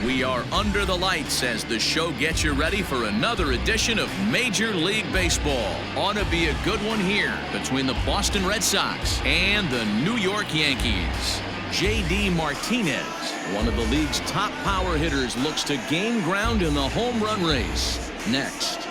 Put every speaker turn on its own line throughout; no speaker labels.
We are under the lights as the show gets you ready for another edition of Major League Baseball. Ought to be a good one here between the Boston Red Sox and the New York Yankees. J.D. Martinez, one of the league's top power hitters, looks to gain ground in the home run race. Next.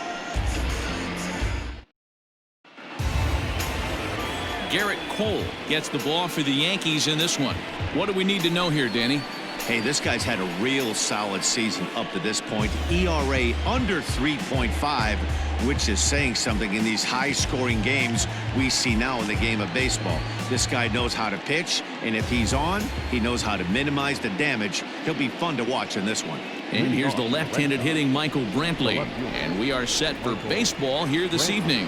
Garrett Cole gets the ball for the Yankees in this one. What do we need to know here, Danny?
Hey, this guy's had a real solid season up to this point. ERA under 3.5, which is saying something in these high-scoring games we see now in the game of baseball. This guy knows how to pitch, and if he's on, he knows how to minimize the damage. He'll be fun to watch in this one.
And here's the left-handed hitting Michael Brantley. And we are set for baseball here this evening.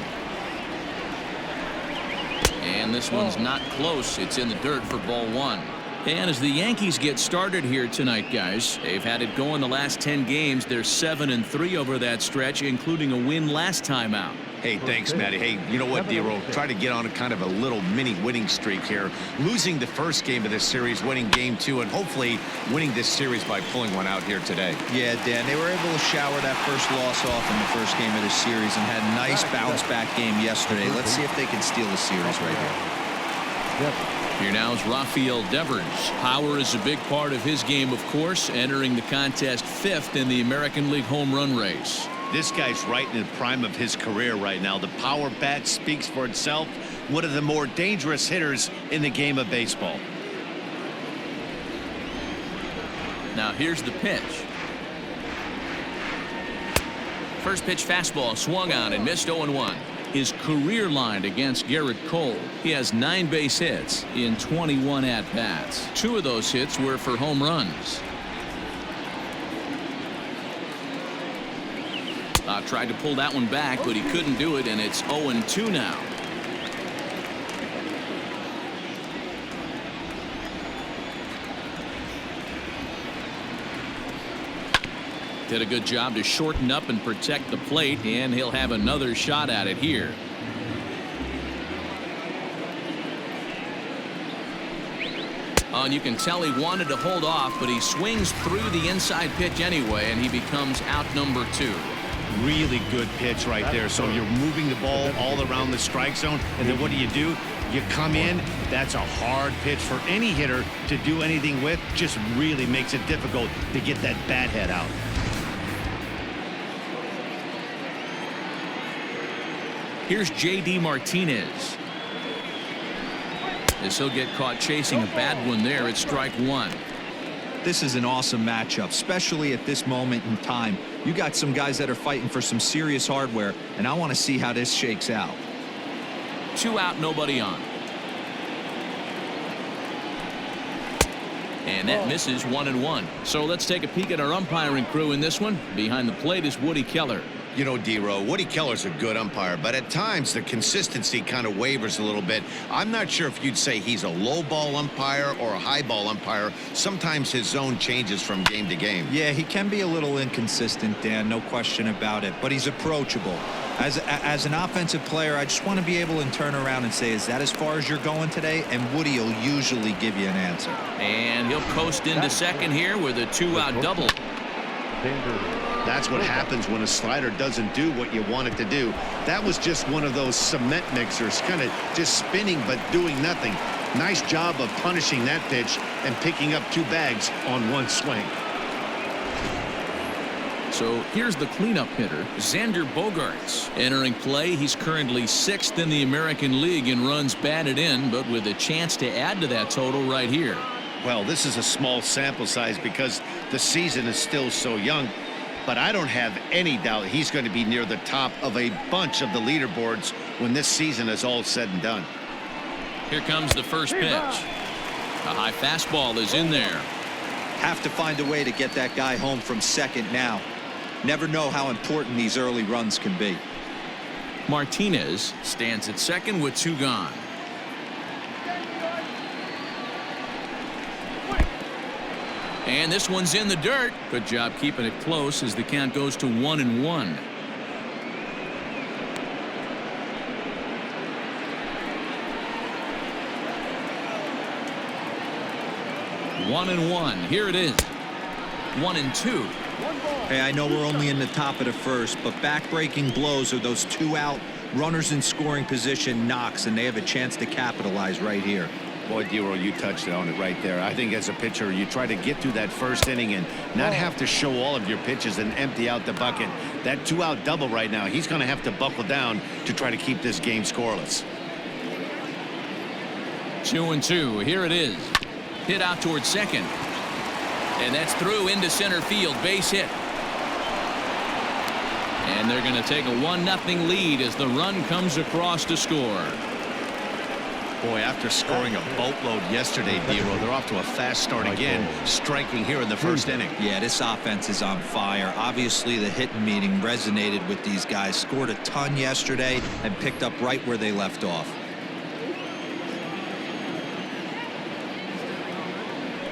And this one's not close. It's in the dirt for ball one. And as the Yankees get started here tonight, guys, they've had it going the last 10 games. They're 7-3 over that stretch, including a win last time out.
Hey, thanks, Matty. Hey, you know what, Dero? Try to get on a kind of a little mini winning streak here. Losing the first game of this series, winning game two, and hopefully winning this series by pulling one out here today.
Yeah, Dan, they were able to shower that first loss off in the first game of this series and had a nice bounce-back game yesterday. Let's see if they can steal the series right here.
Here now is Rafael Devers. Power is a big part of his game, of course, entering the contest 5th in the American League home run race.
This guy's right in the prime of his career right now. The power bat speaks for itself. One of the more dangerous hitters in the game of baseball.
Now here's the pitch. First pitch fastball swung on and missed 0-1. His career line against Garrett Cole. He has 9 base hits in 21 at-bats. 2 of those hits were for home runs. Tried to pull that one back, but he couldn't do it, and it's 0-2 now. Did a good job to shorten up and protect the plate, and he'll have another shot at it here. And you can tell he wanted to hold off, but he swings through the inside pitch anyway, and he becomes out number 2.
Really good pitch right there. So you're moving the ball all around the strike zone, and then what do? You come in. That's a hard pitch for any hitter to do anything with. Just really makes it difficult to get that bat head out.
Here's J.D. Martinez. As he'll get caught chasing a bad one there at strike 1.
This is an awesome matchup, especially at this moment in time. You got some guys that are fighting for some serious hardware, and I want to see how this shakes out.
2 out, nobody on. And that misses 1-1. So let's take a peek at our umpiring crew in this one. Behind the plate is Woody Keller.
You know, Dero, Woody Keller's a good umpire, but at times the consistency kind of wavers a little bit. I'm not sure if you'd say he's a low ball umpire or a high ball umpire. Sometimes his zone changes from game to game.
Yeah, he can be a little inconsistent, Dan, no question about it, but he's approachable. As an offensive player, I just want to be able to turn around and say, is that as far as you're going today? And Woody will usually give you an answer.
And he'll coast into second here with a 2-out double.
That's what happens when a slider doesn't do what you want it to do. That was just one of those cement mixers, kind of just spinning but doing nothing. Nice job of punishing that pitch and picking up 2 bags on 1 swing.
So here's the cleanup hitter, Xander Bogaerts. Entering play, he's currently 6th in the American League in runs batted in, but with a chance to add to that total right here.
Well, this is a small sample size because the season is still so young. But I don't have any doubt he's going to be near the top of a bunch of the leaderboards when this season is all said and done.
Here comes the first pitch. A high fastball is in there.
Have to find a way to get that guy home from second now. Never know how important these early runs can be.
Martinez stands at second with 2 gone. And this one's in the dirt. Good job keeping it close as the count goes to 1-1. 1-1. Here it is. 1-2.
Hey, I know we're only in the top of the first, but back-breaking blows are those 2 out runners in scoring position knocks, and they have a chance to capitalize right here.
Boy, Dero, you touched on it right there. I think as a pitcher, you try to get through that first inning and not have to show all of your pitches and empty out the bucket. That 2-out double right now, he's going to have to buckle down to try to keep this game scoreless.
2-2. Here it is. Hit out towards second. And that's through into center field. Base hit. And they're going to take a 1-0 lead as the run comes across to score.
Boy, after scoring a boatload yesterday, Dero, they're off to a fast start again, striking here in the first inning.
Yeah, this offense is on fire. Obviously, the hitting meeting resonated with these guys. Scored a ton yesterday and picked up right where they left off.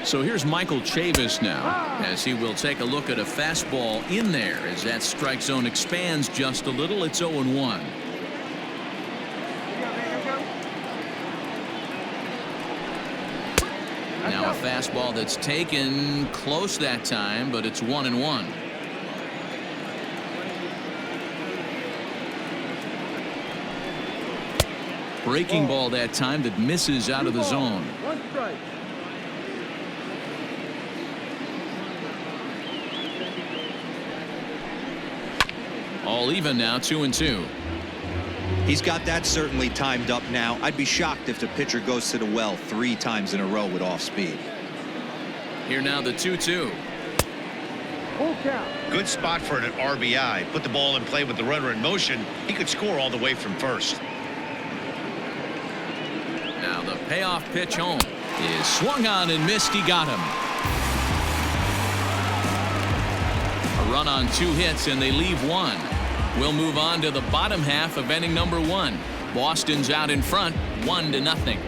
So here's Michael Chavis now, as he will take a look at a fastball in there as that strike zone expands just a little. It's 0-1. Now a fastball that's taken close that time, but it's 1-1. Breaking ball that time that misses out of the zone. All even now, 2-2.
He's got that certainly timed up now. I'd be shocked if the pitcher goes to the well 3 times in a row with off speed.
Here now the 2-2.
Good spot for an RBI. Put the ball in play with the runner in motion. He could score all the way from first.
Now the payoff pitch home is swung on and missed. He got him. A run on 2 hits and they leave 1. We'll move on to the bottom half of inning number 1. Boston's out in front 1-0.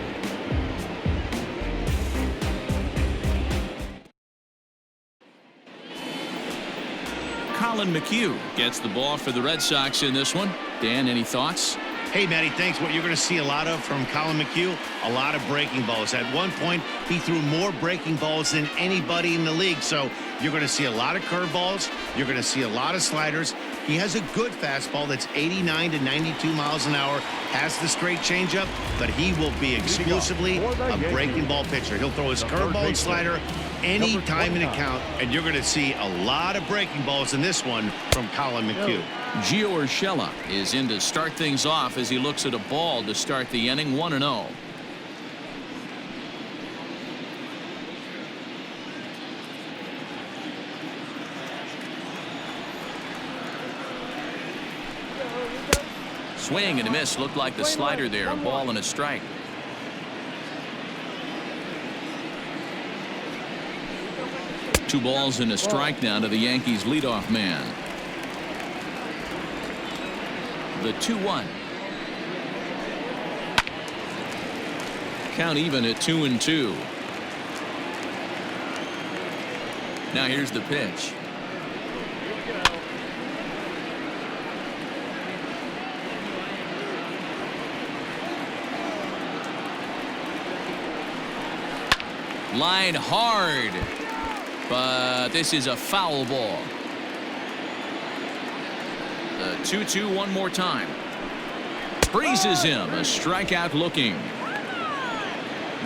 Colin McHugh gets the ball for the Red Sox in this one. Dan, any thoughts?
Hey, Matty, thanks. What you're going to see a lot of from Colin McHugh, a lot of breaking balls. At one point, he threw more breaking balls than anybody in the league. So you're going to see a lot of curveballs. You're going to see a lot of sliders. He has a good fastball that's 89 to 92 miles an hour, has the straight changeup, but he will be exclusively a breaking ball pitcher. He'll throw his curveball and slider any time in a count, and you're going to see a lot of breaking balls in this one from Colin McHugh.
Gio Urshela is in to start things off as he looks at a ball to start the inning. 1-0. Swing and a miss. Looked like the slider there. A ball and a strike. Two balls and a strike now to the Yankees leadoff man. The 2-1. Count even at 2-2. Now here's the pitch. Line hard, but this is a foul ball. The 2-2 one more time. Freezes him. A strikeout looking.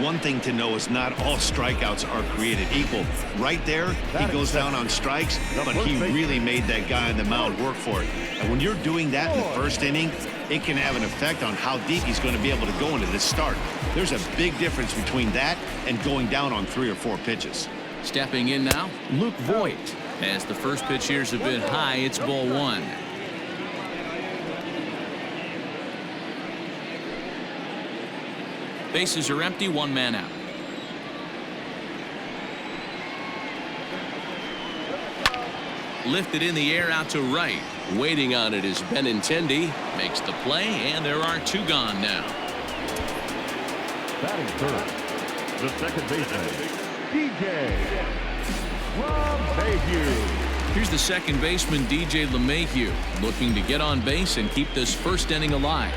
One thing to know is not all strikeouts are created equal. Right there, he goes down on strikes, but he really made that guy on the mound work for it. And when you're doing that in the first inning, it can have an effect on how deep he's going to be able to go into this start. There's a big difference between that and going down on 3 or 4 pitches.
Stepping in now, Luke Voigt. As the first pitch here's a bit high, it's ball 1. Bases are empty, 1 man out. Lifted in the air out to right. Waiting on it is Benintendi. Makes the play, and there are 2 gone now.
Batting third, the second baseman, DJ LeMahieu.
Here's the second baseman, DJ LeMahieu, looking to get on base and keep this first inning alive.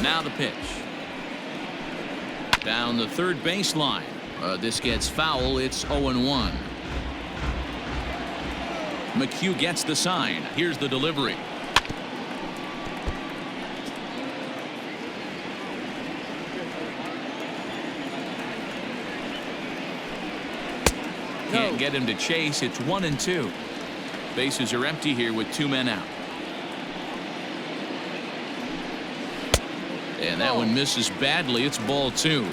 Now the pitch. Down the third baseline. This gets foul. It's 0-1. McHugh gets the sign. Here's the delivery. Can't get him to chase. It's 1-2. Bases are empty here with 2 men out. And that one misses badly. It's ball 2.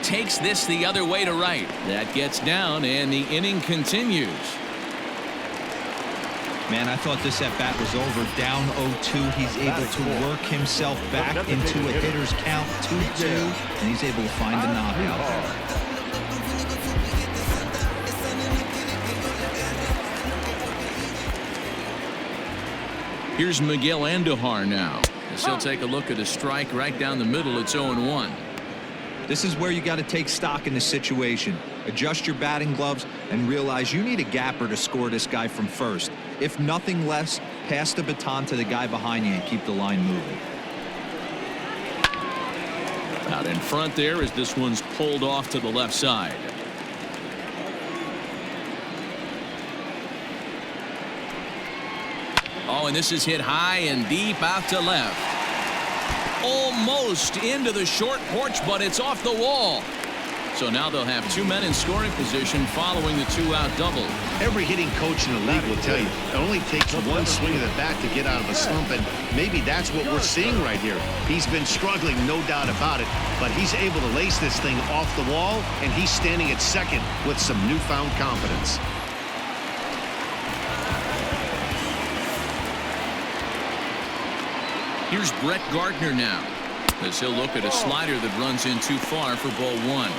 Takes this the other way to right. That gets down, and the inning continues.
Man, I thought this at bat was over. Down 0-2. He's able to work himself back into a hitter's count 2-2, and he's able to find the knockout there.
Here's Miguel Andujar now, as he'll take a look at a strike right down the middle. It's 0-1.
This is where you got to take stock in the situation. Adjust your batting gloves and realize you need a gapper to score this guy from first. If nothing less, pass the baton to the guy behind you and keep the line moving.
Out in front there as this one's pulled off to the left side. Oh, and this is hit high and deep out to left. Almost into the short porch, but it's off the wall. So now they'll have 2 men in scoring position following the 2-out double.
Every hitting coach in the league will tell you it only takes one swing of the bat to get out of a slump, and maybe that's what we're seeing right here. He's been struggling, no doubt about it, but he's able to lace this thing off the wall, and he's standing at second with some newfound confidence.
Here's Brett Gardner now, as he'll look at a slider that runs in too far for ball 1.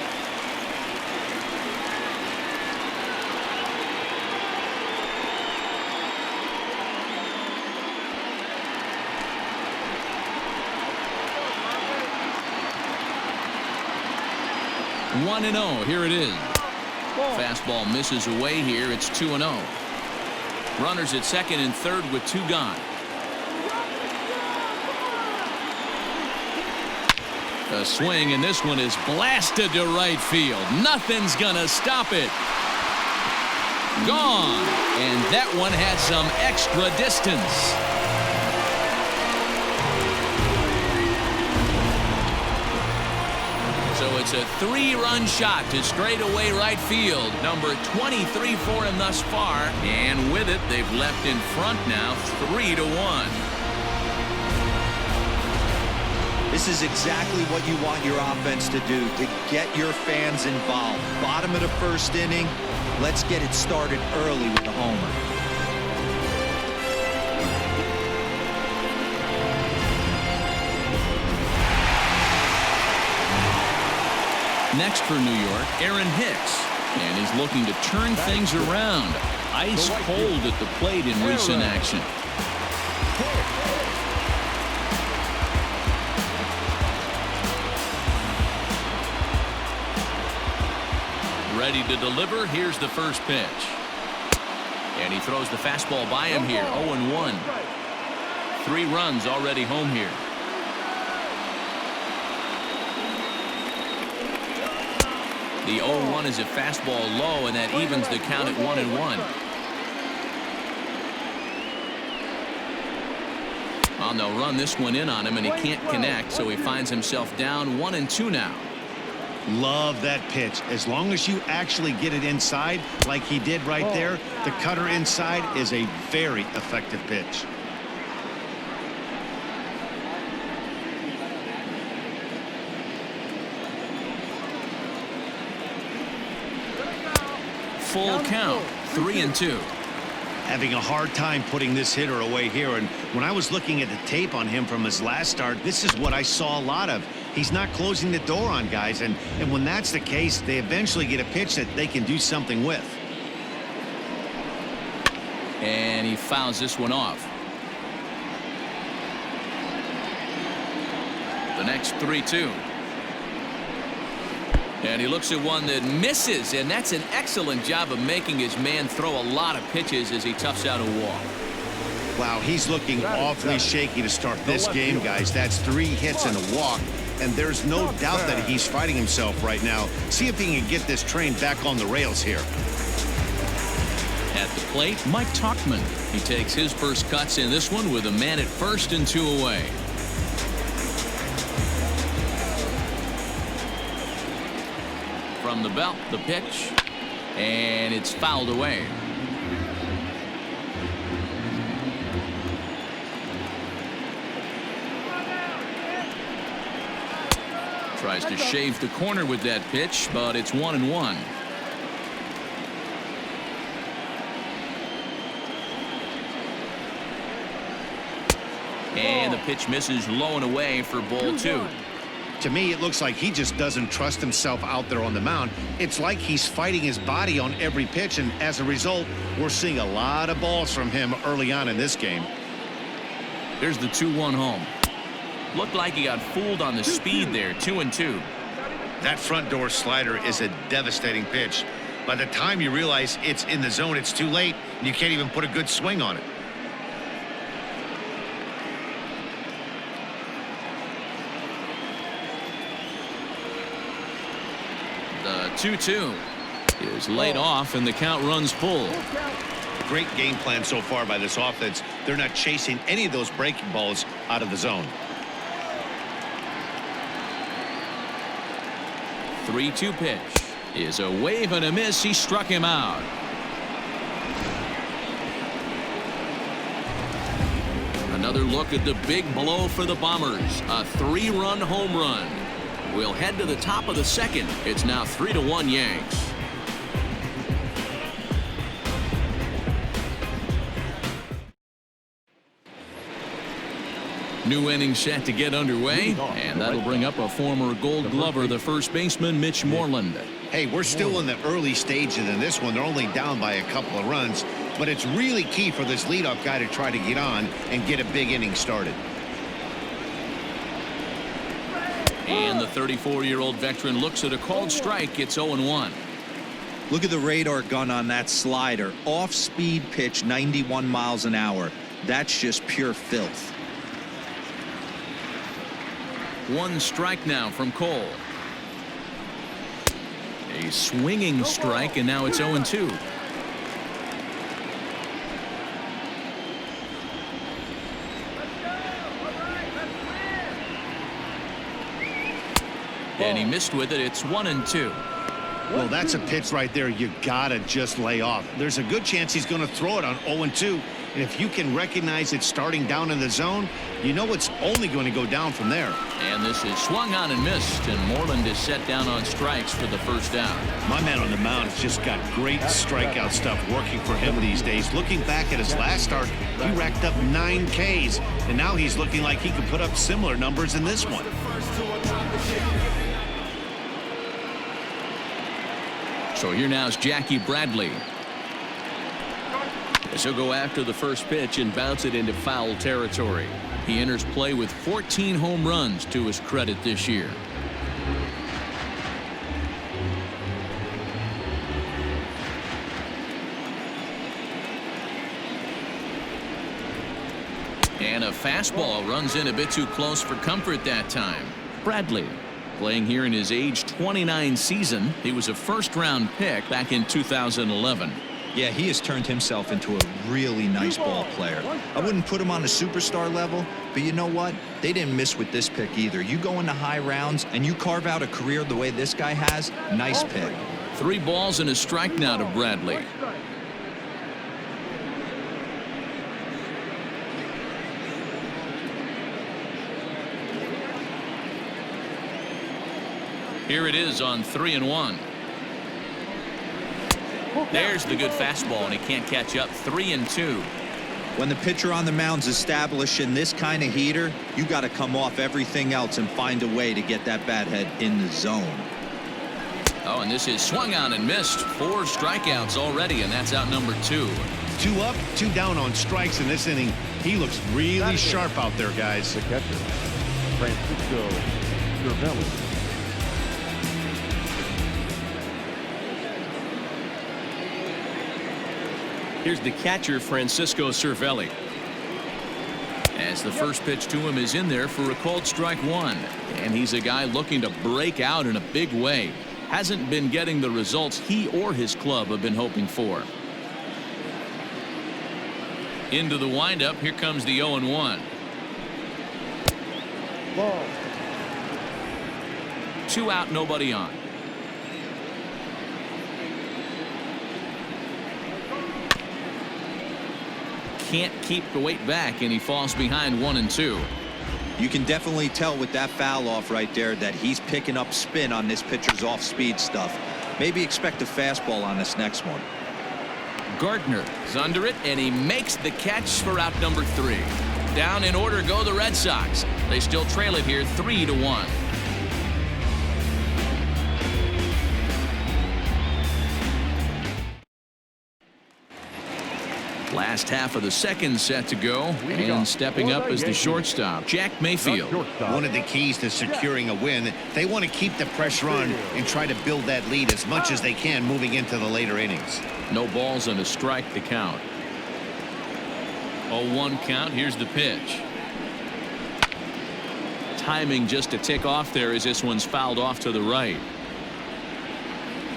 One and 0. Here it is. Fastball misses away here. It's 2-0. Runners at second and third with 2 gone. A swing, and this one is blasted to right field. Nothing's gonna stop it. Gone, and that one had some extra distance. So it's a 3-run shot to straightaway right field. Number 23 for him thus far, and with it, they've left in front now 3-1.
This is exactly what you want your offense to do, to get your fans involved. Bottom of the first inning, let's get it started early with a homer.
Next for New York, Aaron Hicks, and he's looking to turn things around. Ice cold at the plate in recent action. Ready to deliver. Here's the first pitch. And he throws the fastball by him here. 0-1. 3 runs already home here. The 0-1 is a fastball low, and that evens the count at 1-1. Well, they'll run this one in on him, and he can't connect, so he finds himself down 1-2 now.
Love that pitch. As long as you actually get it inside like he did right there, the cutter inside is a very effective pitch.
Full count, 3-2.
Having a hard time putting this hitter away here, and when I was looking at the tape on him from his last start, this is what I saw a lot of. He's not closing the door on guys, and when that's the case, they eventually get a pitch that they can do something with.
And he fouls this one off. The next 3-2. And he looks at one that misses, and that's an excellent job of making his man throw a lot of pitches as he toughs out a walk.
Wow, he's looking awfully shaky to start this game, guys. That's 3 hits and a walk, and there's no doubt that he's fighting himself right now. See if he can get this train back on the rails here.
At the plate, Mike Tuchman. He takes his first cuts in this one with a man at first and 2 away. From the belt, the pitch, and it's fouled away. Tries to shave the corner with that pitch, but it's 1-1. And the pitch misses low and away for ball 2.
To me, it looks like he just doesn't trust himself out there on the mound. It's like he's fighting his body on every pitch, and as a result, we're seeing a lot of balls from him early on in this game.
There's the 2-1 home. Looked like he got fooled on the speed there. 2-2.
That front door slider is a devastating pitch. By the time you realize it's in the zone, it's too late, and you can't even put a good swing on it.
The 2-2 is laid off, and the count runs full.
Great game plan so far by this offense. They're not chasing any of those breaking balls out of the zone.
3-2 pitch is a wave and a miss. He struck him out. Another look at the big blow for the Bombers. A 3-run home run. We'll head to the top of the second. It's now 3-1 Yanks. New inning set to get underway, and that'll bring up a former Gold Glover, the first baseman, Mitch Moreland.
Hey, we're still in the early stages in this one. They're only down by a couple of runs, but it's really key for this leadoff guy to try to get on and get a big inning started.
And the 34-year-old veteran looks at a called strike. It's 0-1.
Look at the radar gun on that slider. Off-speed pitch, 91 miles an hour. That's just pure filth.
1 strike now from Cole. A swinging strike, and now it's 0-2. And he missed with it. It's 1-2.
Well, that's a pitch right there you gotta just lay off. There's a good chance he's going to throw it on 0-2, and if you can recognize it starting down in the zone, you know it's only going to go down from there.
And this is swung on and missed, and Moreland is set down on strikes for the first down.
My man on the mound has just got great strikeout stuff working for him these days. Looking back at his last start, he racked up 9 Ks, and now he's looking like he could put up similar numbers in this one.
So here now is Jackie Bradley. As he'll go after the first pitch and bounce it into foul territory. He enters play with 14 home runs to his credit this year. And a fastball runs in a bit too close for comfort that time. Bradley playing here in his age 29 season. He was a first-round pick back in 2011.
Yeah, he has turned himself into a really nice ball player. I wouldn't put him on a superstar level, but you know what? They didn't miss with this pick either. You go into high rounds and you carve out a career the way this guy has, nice pick.
3 balls and a strike now to Bradley. Here it is on 3-1. There's the good fastball, and he can't catch up. 3-2.
When the pitcher on the mound's establishing this kind of heater, you got to come off everything else and find a way to get that bat head in the zone.
Oh, and this is swung on and missed. 4 strikeouts already, and that's out number 2.
2 up, 2 down on strikes in this inning. He looks really sharp out there, guys.
The catcher, Francisco Cervelli.
Here's the catcher, Francisco Cervelli. As the first pitch to him is in there for a called strike one. And he's a guy looking to break out in a big way. Hasn't been getting the results he or his club have been hoping for. Into the windup. Here comes the 0-1.
Ball.
2 out, nobody on. Can't keep the weight back, and he falls behind 1-2.
You can definitely tell with that foul off right there that he's picking up spin on this pitcher's off-speed stuff. Maybe expect a fastball on this next one.
Gardner is under it, and he makes the catch for out number 3. Down in order go the Red Sox. They still trail it here 3-1. Last half of the second set to go, and stepping up is the shortstop, Jack Mayfield.
One of the keys to securing a win, they want to keep the pressure on and try to build that lead as much as they can moving into the later innings.
No balls and a strike to count. 0-1 count. Here's the pitch. Timing just a tick off there as this one's fouled off to the right.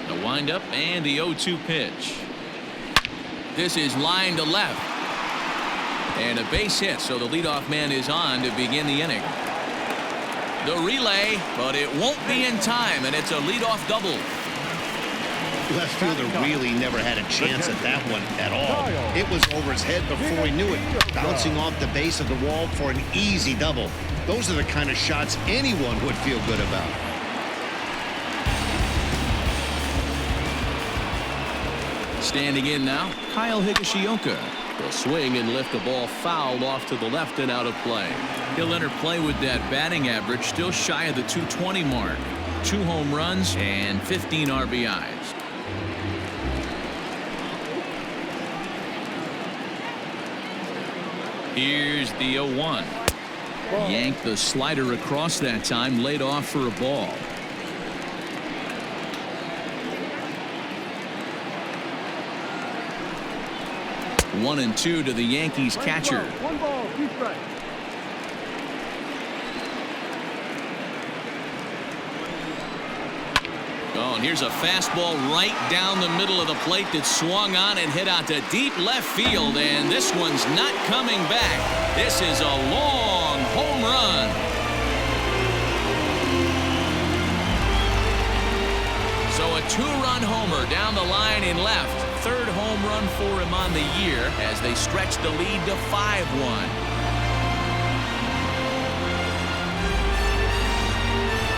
The windup and the 0-2 pitch. This is line to left. And a base hit, so the leadoff man is on to begin the inning. The relay, but it won't be in time, and it's a leadoff double.
Left fielder really never had a chance at that one at all. It was over his head before he knew it, bouncing off the base of the wall for an easy double. Those are the kind of shots anyone would feel good about.
Standing in now, Kyle Higashioka will swing and lift the ball fouled off to the left and out of play. He'll enter play with that batting average still shy of the 220 mark. 2 home runs and 15 RBIs. Here's the 0-1. Yanked the slider across that time, laid off for a ball. 1-2 to the Yankees catcher.
1 ball, 2 strikes.
Oh, and here's a fastball right down the middle of the plate that swung on and hit out to deep left field, and this one's not coming back. This is a long home run. So a 2-run homer down the line in left. 3rd home run for him on the year as they stretch the lead to 5-1.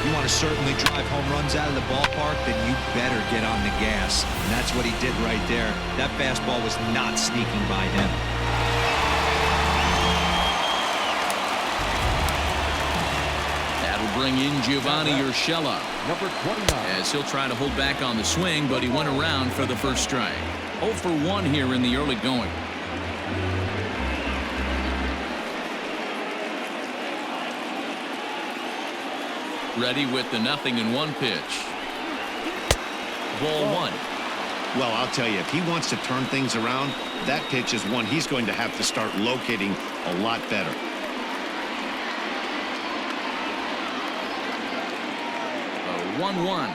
You want to certainly drive home runs out of the ballpark, then you better get on the gas. And that's what he did right there. That fastball was not sneaking by him.
That'll bring in Giovanni Urshela.
Number 29.
As he'll try to hold back on the swing, but he went around for the first strike. 0 for 1 here in the early going. Ready with the 0-1 pitch. Ball 1.
Well, I'll tell you, if he wants to turn things around, that pitch is one he's going to have to start locating a lot better.
A 1-1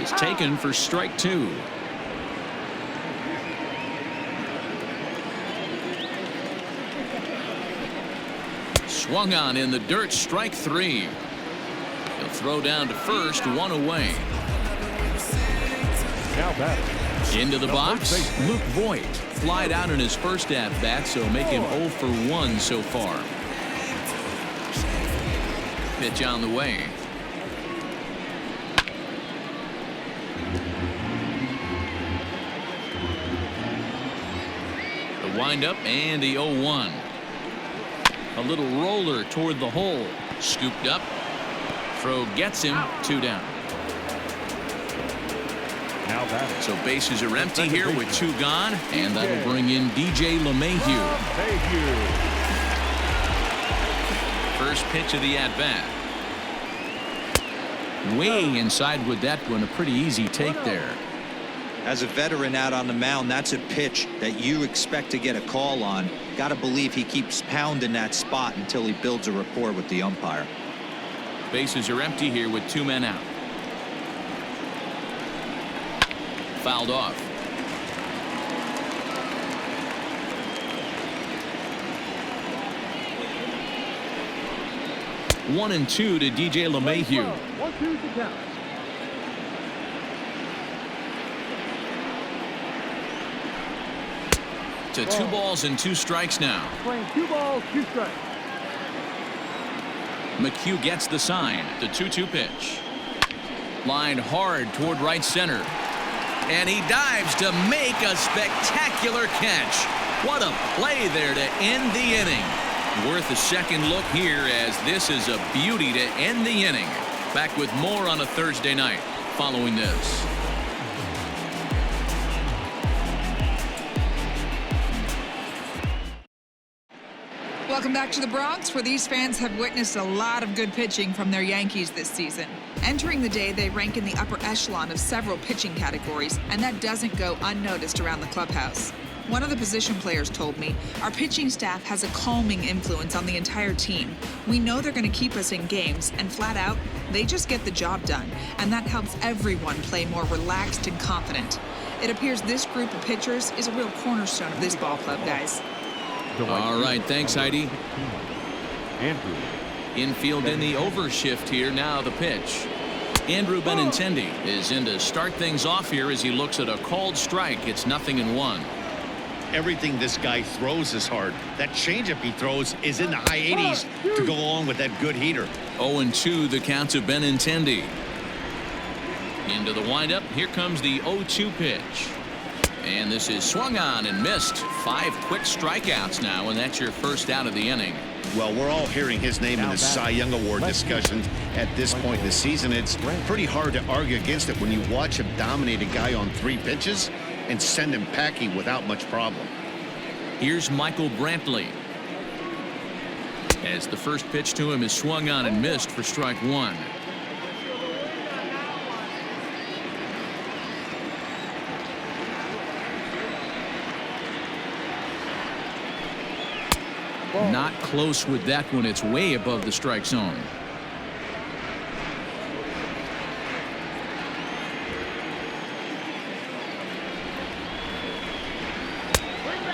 is taken for strike 2. Swung on in the dirt, strike 3. He'll throw down to first, 1 away.
Now batting.
Into the box, Luke Voigt. Flied out in his first at-bat, so make him 0 for 1 so far. Pitch on the way. The windup and the 0-1. A little roller toward the hole. Scooped up. Throw gets him. 2 down.
Now batting.
So bases are empty here with 2 gone, and that'll bring in DJ LeMahieu. First pitch of the at-bat. Way inside with that one. A pretty easy take there.
As a veteran out on the mound, that's a pitch that you expect to get a call on. Got to believe he keeps pounding that spot until he builds a rapport with the umpire.
Bases are empty here with 2 men out. Fouled off. One and two to DJ LeMahieu.
1-2 to count.
To 2 balls and 2 strikes now.
Playing 2 balls, 2 strikes.
McHugh gets the sign. The 2-2 pitch. Lined hard toward right center. And he dives to make a spectacular catch. What a play there to end the inning. Worth a second look here, as this is a beauty to end the inning. Back with more on a Thursday night following this.
Welcome back to the Bronx, where these fans have witnessed a lot of good pitching from their Yankees this season. Entering the day, they rank in the upper echelon of several pitching categories, and that doesn't go unnoticed around the clubhouse. One of the position players told me, our pitching staff has a calming influence on the entire team. We know they're going to keep us in games, and flat out, they just get the job done, and that helps everyone play more relaxed and confident. It appears this group of pitchers is a real cornerstone of this ball club, guys.
All right, thanks, Heidi.
Andrew.
Infield in the overshift here. Now the pitch. Andrew Benintendi is in to start things off here as he looks at a called strike. It's 0-1.
Everything this guy throws is hard. That changeup he throws is in the high 80s to go along with that good heater.
0-2 the count to Benintendi. Into the windup. Here comes the 0-2 pitch. And this is swung on and missed. 5 quick strikeouts now, and that's your first out of the inning.
Well, we're all hearing his name in the Cy Young Award discussions at this point in the season. It's pretty hard to argue against it when you watch him dominate a guy on 3 pitches and send him packing without much problem.
Here's Michael Brantley. As the first pitch to him is swung on and missed for strike 1. Not close with that one. It's way above the strike zone.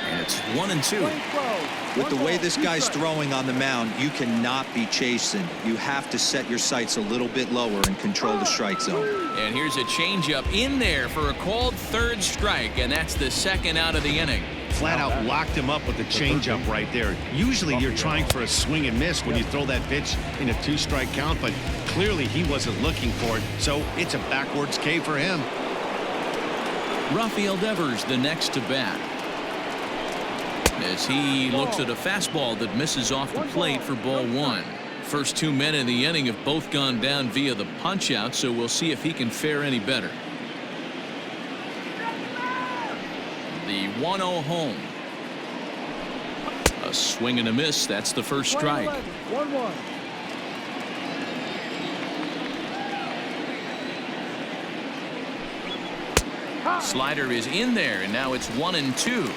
And it's 1-2.
With the way this guy's throwing on the mound, you cannot be chasing. You have to set your sights a little bit lower and control the strike zone.
And here's a changeup in there for a called 3rd strike, and that's the 2nd out of the inning.
Flat out locked him up with a changeup right there. Usually you're trying for a swing and miss when you throw that pitch in a 2-strike count, but clearly he wasn't looking for it, so it's a backwards K for him.
Rafael Devers the next to bat, as he looks at a fastball that misses off the plate for ball 1. First 2 men in the inning have both gone down via the punch out, so we'll see if he can fare any better. The 1-0 home. A swing and a miss. That's the first strike.
1-1.
Slider is in there, and now it's 1-2.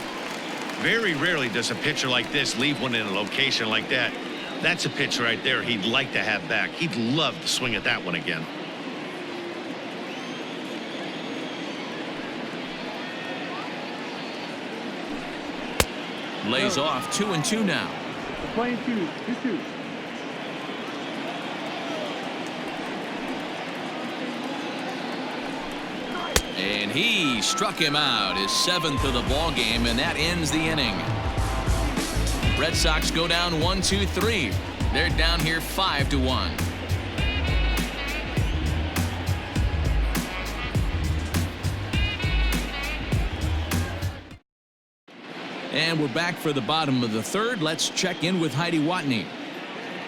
Very rarely does a pitcher like this leave one in a location like that. That's a pitch right there he'd like to have back. He'd love to swing at that one again.
Lays off. 2-2 now.
Playing 2-2.
And he struck him out, his 7th of the ball game, and that ends the inning. Red Sox go down 1-2-3. They're down here 5-1. And we're back for the bottom of the 3rd. Let's check in with Heidi Watney.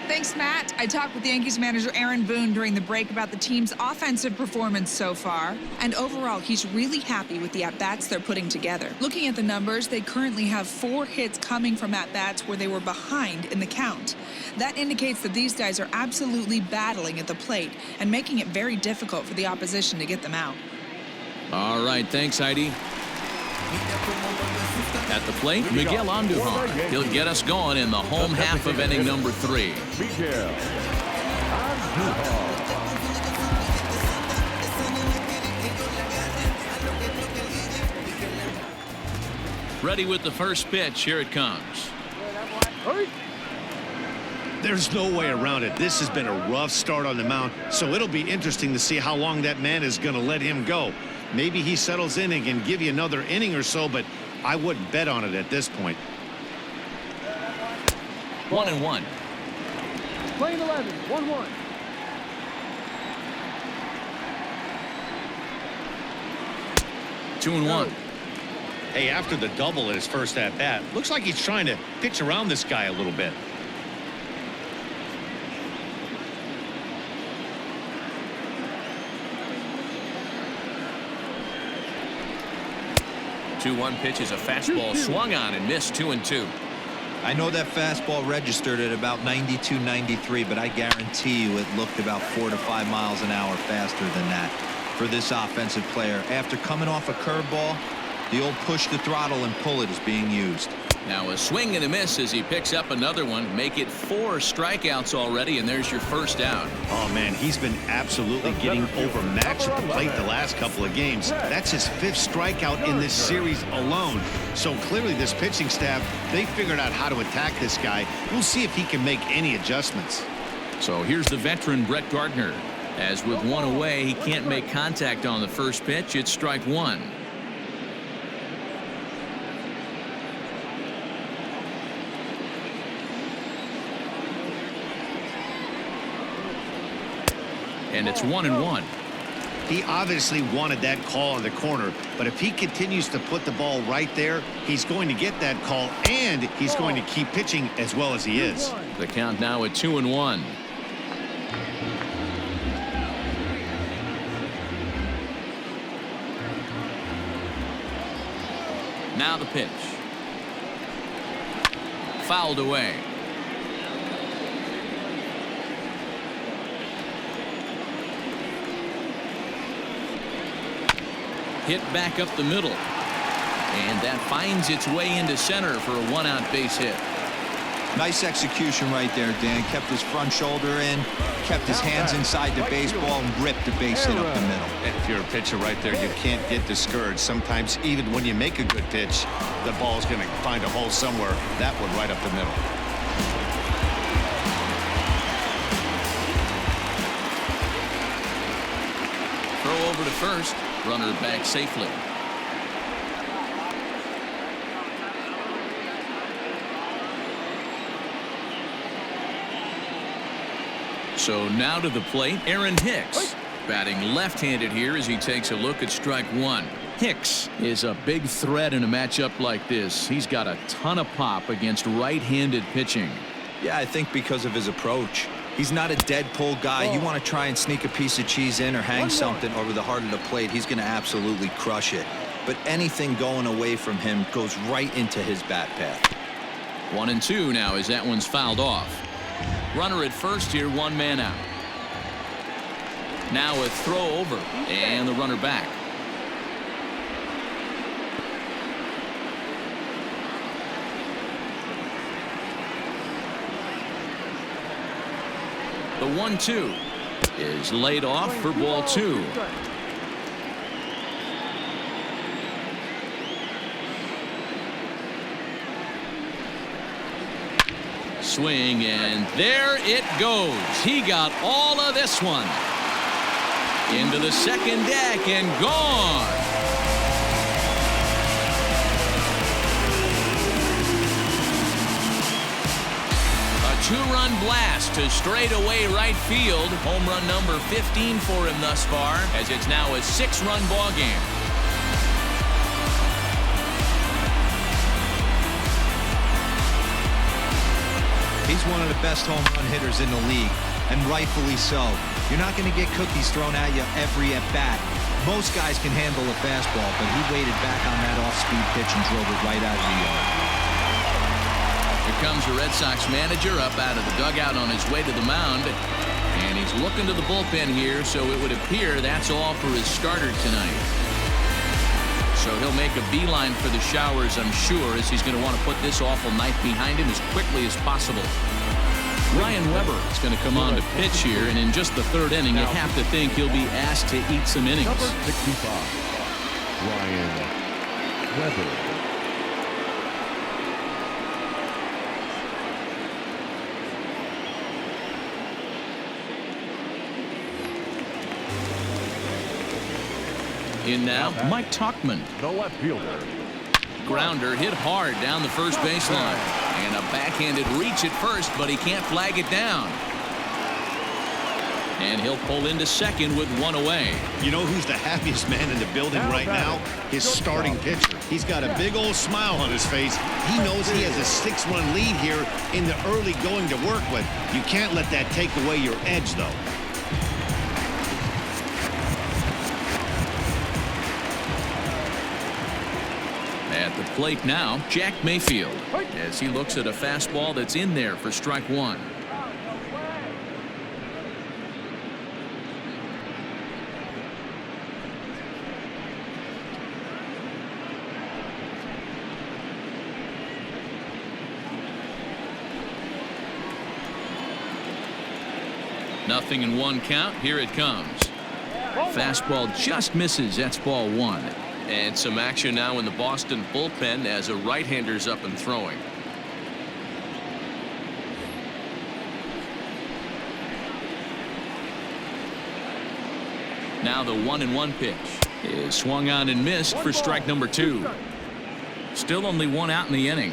Thanks, Matt. I talked with Yankees manager Aaron Boone during the break about the team's offensive performance so far. And overall, he's really happy with the at-bats they're putting together. Looking at the numbers, they currently have 4 hits coming from at-bats where they were behind in the count. That indicates that these guys are absolutely battling at the plate and making it very difficult for the opposition to get them out.
All right, thanks, Heidi. At the plate, Miguel Andujar. He'll get us going in the home half of inning number 3.
Miguel Andujar.
Ready with the first pitch. Here it comes.
There's no way around it. This has been a rough start on the mound, so it'll be interesting to see how long that man is going to let him go. Maybe he settles in and can give you another inning or so, but I wouldn't bet on it at this point.
1-1.
Playing 11, 1-1.
Two and one.
Hey, after the double at his first at-bat, looks like he's trying to pitch around this guy a little bit.
The 2-1 pitch is a fastball swung on and missed. 2-2.
I know that fastball registered at about 92, 93, but I guarantee you it looked about 4 to 5 miles an hour faster than that for this offensive player. After coming off a curveball, the old push the throttle and pull it is being used.
Now a swing and a miss as he picks up another one. Make it 4 strikeouts already, and there's your first out.
Oh, man, he's been absolutely getting overmatched at the plate the last couple of games. That's his 5th strikeout in this series alone. So clearly this pitching staff, they figured out how to attack this guy. We'll see if he can make any adjustments.
So here's the veteran Brett Gardner. As with one away, he can't make contact on the first pitch. It's strike 1. And it's 1-1.
He obviously wanted that call in the corner, but if he continues to put the ball right there, he's going to get that call, and he's going to keep pitching as well as he is.
The count now at 2-1. Now the pitch. Fouled away. Hit back up the middle. And that finds its way into center for a 1-out base hit.
Nice execution right there, Dan. Kept his front shoulder in, kept his hands inside the baseball, and ripped the base hit up the middle.
And if you're a pitcher right there, you can't get discouraged. Sometimes even when you make a good pitch, the ball's going to find a hole somewhere. That one right up the middle.
Throw over to first. Runner back safely. So now to the plate, Aaron Hicks. Batting left-handed here as he takes a look at strike 1. Hicks is a big threat in a matchup like this. He's got a ton of pop against right-handed pitching.
Yeah, I think because of his approach. He's not a dead pull guy. You want to try and sneak a piece of cheese in or hang something over the heart of the plate, he's going to absolutely crush it. But anything going away from him goes right into his bat path.
1-2 now as that one's fouled off. Runner at first here, 1 man out. Now a throw over and the runner back. The 1-2 is laid off for ball 2. Swing, and there it goes. He got all of this one. Into the second deck and gone. A 2-run blast to straightaway right field. Home run number 15 for him thus far, as it's now a 6-run ball game.
He's one of the best home run hitters in the league, and rightfully so. You're not going to get cookies thrown at you every at-bat. Most guys can handle a fastball, but he waited back on that off-speed pitch and drove it right out of the yard.
Here comes the Red Sox manager up out of the dugout on his way to the mound, and he's looking to the bullpen here, so it would appear that's all for his starter tonight. So he'll make a beeline for the showers, I'm sure, as he's going to want to put this awful night behind him as quickly as possible. Ryan Weber is going to come on to pitch here, and in just the third inning, you have to think he'll be asked to eat some innings.
Number 65, Ryan Weber.
In now, Mike Tuchman.
The left fielder.
Grounder hit hard down the first baseline. And a backhanded reach at first, but he can't flag it down. And he'll pull into second with one away.
You know who's the happiest man in the building right now? His starting pitcher. He's got a big old smile on his face. He knows he has a 6-run lead here in the early going to work with. You can't let that take away your edge, though.
At the plate now, Jack Mayfield, as he looks at a fastball that's in there for strike one. Nothing in one count. Here it comes. Fastball just misses. That's ball one. And some action now in the Boston bullpen as a right-hander's up and throwing. Now the 1-1 pitch is swung on and missed for strike number 2. Still only one out in the inning.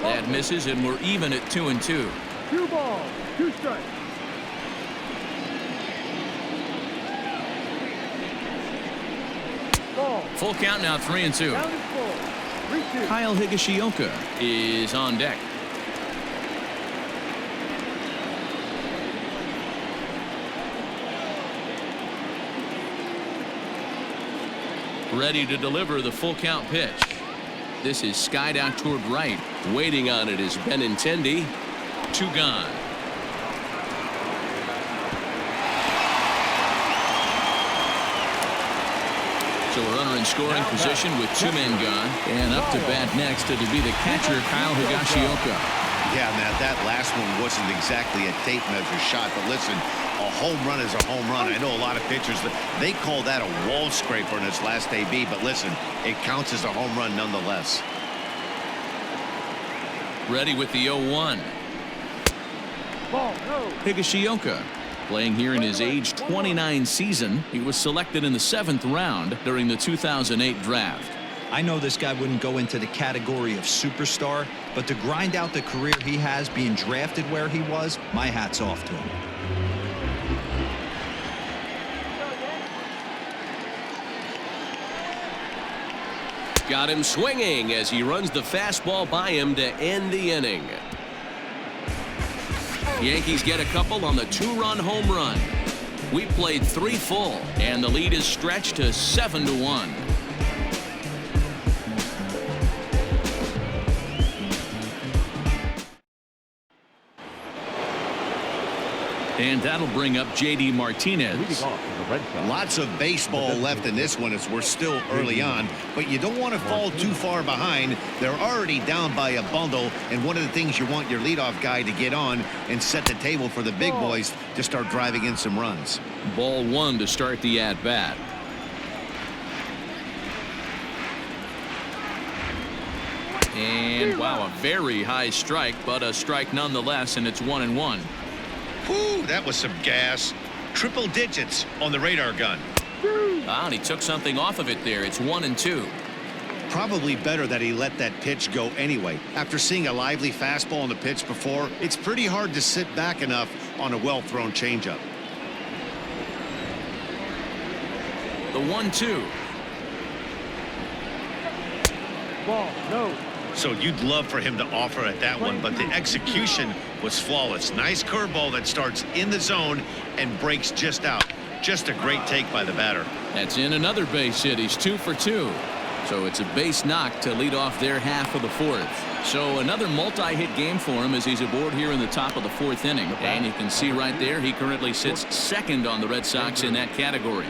That misses, and we're even at 2-2.
2 balls, 2 strikes.
Full count now, 3-2. Kyle Higashioka is on deck. Ready to deliver the full count pitch. This is skied out toward right. Waiting on it is Benintendi. 2 gone. So a runner in scoring position with 2 men gone. And up to bat next, it'll be the catcher, Kyle Higashioka.
Yeah, Matt, that last one wasn't exactly a tape measure shot, but listen, a home run is a home run. I know a lot of pitchers, they call that a wall scraper in its last AB, but listen, it counts as a home run nonetheless.
Ready with the 0-1. Higashioka, playing here in his age 29 season. He was selected in the 7th round during the 2008 draft.
I know this guy wouldn't go into the category of superstar, but to grind out the career he has being drafted where he was, my hat's off to him.
Got him swinging as he runs the fastball by him to end the inning. Yankees get a couple on the 2-run home run. We played 3 full, and the lead is stretched to 7-1. And that'll bring up J.D. Martinez.
Lots of baseball left in this one as we're still early on, but you don't want to fall too far behind. They're already down by a bundle, and one of the things you want your leadoff guy to get on and set the table for the big boys to start driving in some runs.
Ball 1 to start the at-bat. And wow, a very high strike, but a strike nonetheless, and it's 1-1.
Whew, that was some gas. Triple digits on the radar gun.
And he took something off of it there. It's 1-2.
Probably better that he let that pitch go anyway. After seeing a lively fastball on the pitch before, it's pretty hard to sit back enough on a well-thrown changeup.
The 1-2.
Ball, no.
So you'd love for him to offer at that one, but the execution was flawless. Nice curveball that starts in the zone and breaks just out. Just a great take by the batter.
That's in another base hit. He's 2 for 2. So it's a base knock to lead off their half of the fourth. So another multi-hit game for him as he's aboard here in the top of the fourth inning. And you can see right there he currently sits second on the Red Sox in that category.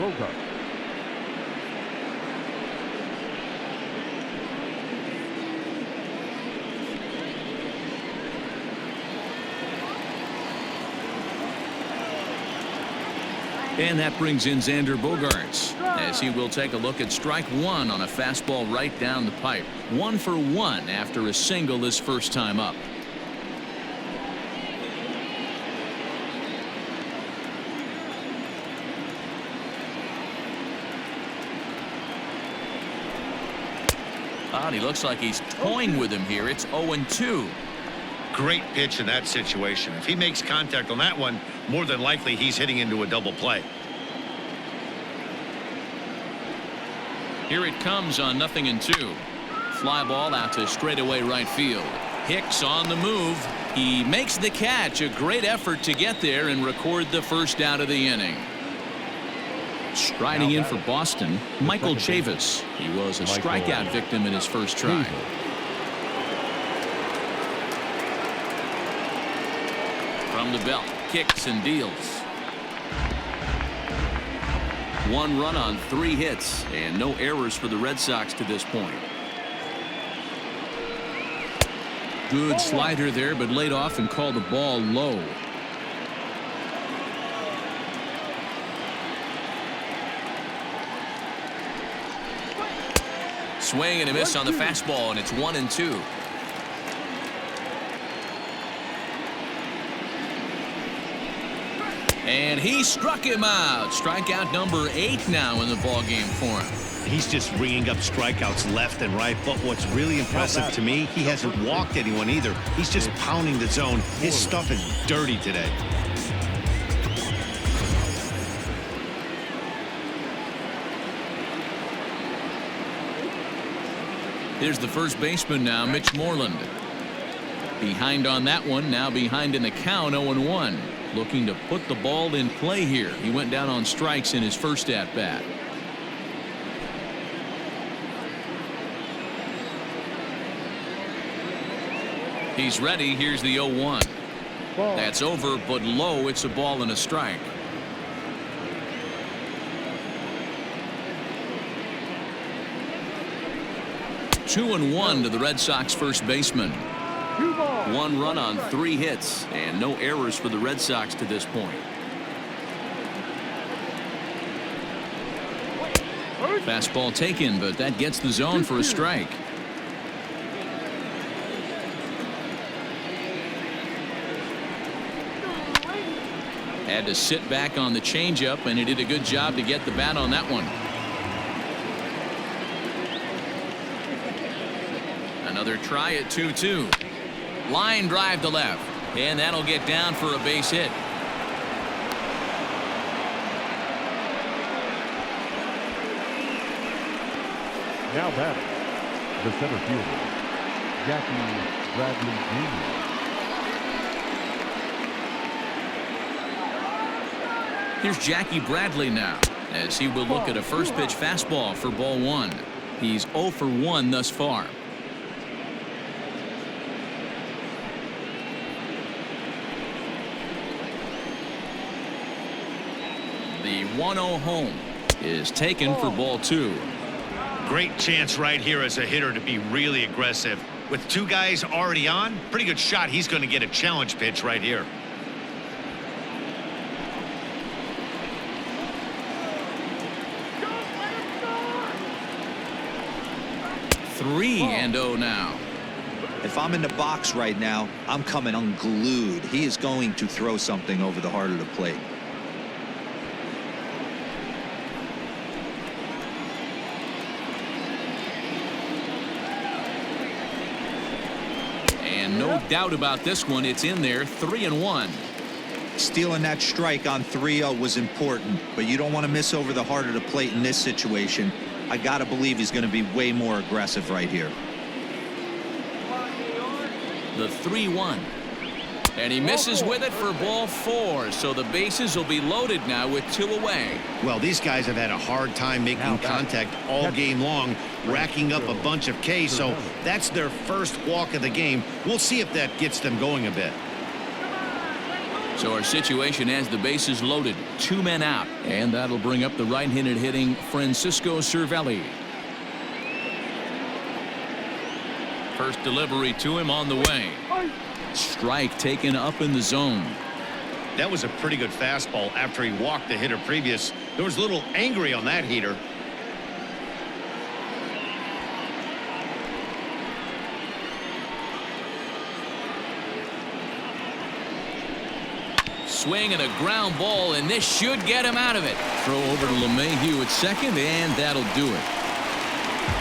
And that brings in Xander Bogaerts as he will take a look at strike one on a fastball right down the pipe. 1 for 1 after a single his first time up. Oh, and he looks like he's toying with him here. It's 0-2.
Great pitch in that situation. If he makes contact on that one, more than likely he's hitting into a double play.
Here it comes on 0-2. Fly ball out to straightaway right field. Hicks on the move. He makes the catch. A great effort to get there and record the first out of the inning. Striding in for Boston, Michael Chavis. He was a strikeout victim in his first try. From the belt, kicks and deals. 1 run on 3 hits and no errors for the Red Sox to this point. Good slider there, but laid off and called the ball low. Swing and a miss on the fastball, and it's 1-2. And he struck him out. Strikeout number 8 now in the ballgame for him.
He's just ringing up strikeouts left and right. But what's really impressive to me, he hasn't walked anyone either. He's just pounding the zone. His stuff is dirty today.
Here's the first baseman now, Mitch Moreland. Behind on that one, now behind in the count, 0-1. Looking to put the ball in play here. He went down on strikes in his first at-bat. He's ready. Here's the 0-1. That's over, but low. It's a ball and a strike. Two and 1 to the Red Sox first baseman. 1 run on 3 hits and no errors for the Red Sox to this point. Fastball taken, but that gets the zone for a strike. Had to sit back on the changeup, and he did a good job to get the bat on that one. Another try at 2-2. Line drive to left, and that'll get down for a base hit.
Now batting, the center fielder, Jackie Bradley Jr.
Here's Jackie Bradley now, as he will look at a first pitch fastball for ball 1. He's 0 for 1 thus far. The 1-0 home is taken for ball 2.
Great chance right here as a hitter to be really aggressive. With 2 guys already on, pretty good shot. He's going to get a challenge pitch right here.
Three and 0 now.
If I'm in the box right now, I'm coming unglued. He is going to throw something over the heart of the plate.
And no doubt about this one, it's in there. 3-1.
Stealing that strike on 3-0 was important, but you don't want to miss over the heart of the plate in this situation. I got to believe he's going to be way more aggressive right here.
The 3-1. And he misses with it for ball 4, so the bases will be loaded now with 2 away.
Well, these guys have had a hard time making contact all game long, racking up a bunch of Ks, so that's their first walk of the game. We'll see if that gets them going a bit.
So our situation has the bases loaded, 2 men out, and that'll bring up the right-handed hitting Francisco Cervelli. First delivery to him on the way. Strike taken up in the zone.
That was a pretty good fastball after he walked the hitter previous. There was a little angry on that heater.
Swing and a ground ball, and this should get him out of it. Throw over to LeMahieu at second, and that'll do it.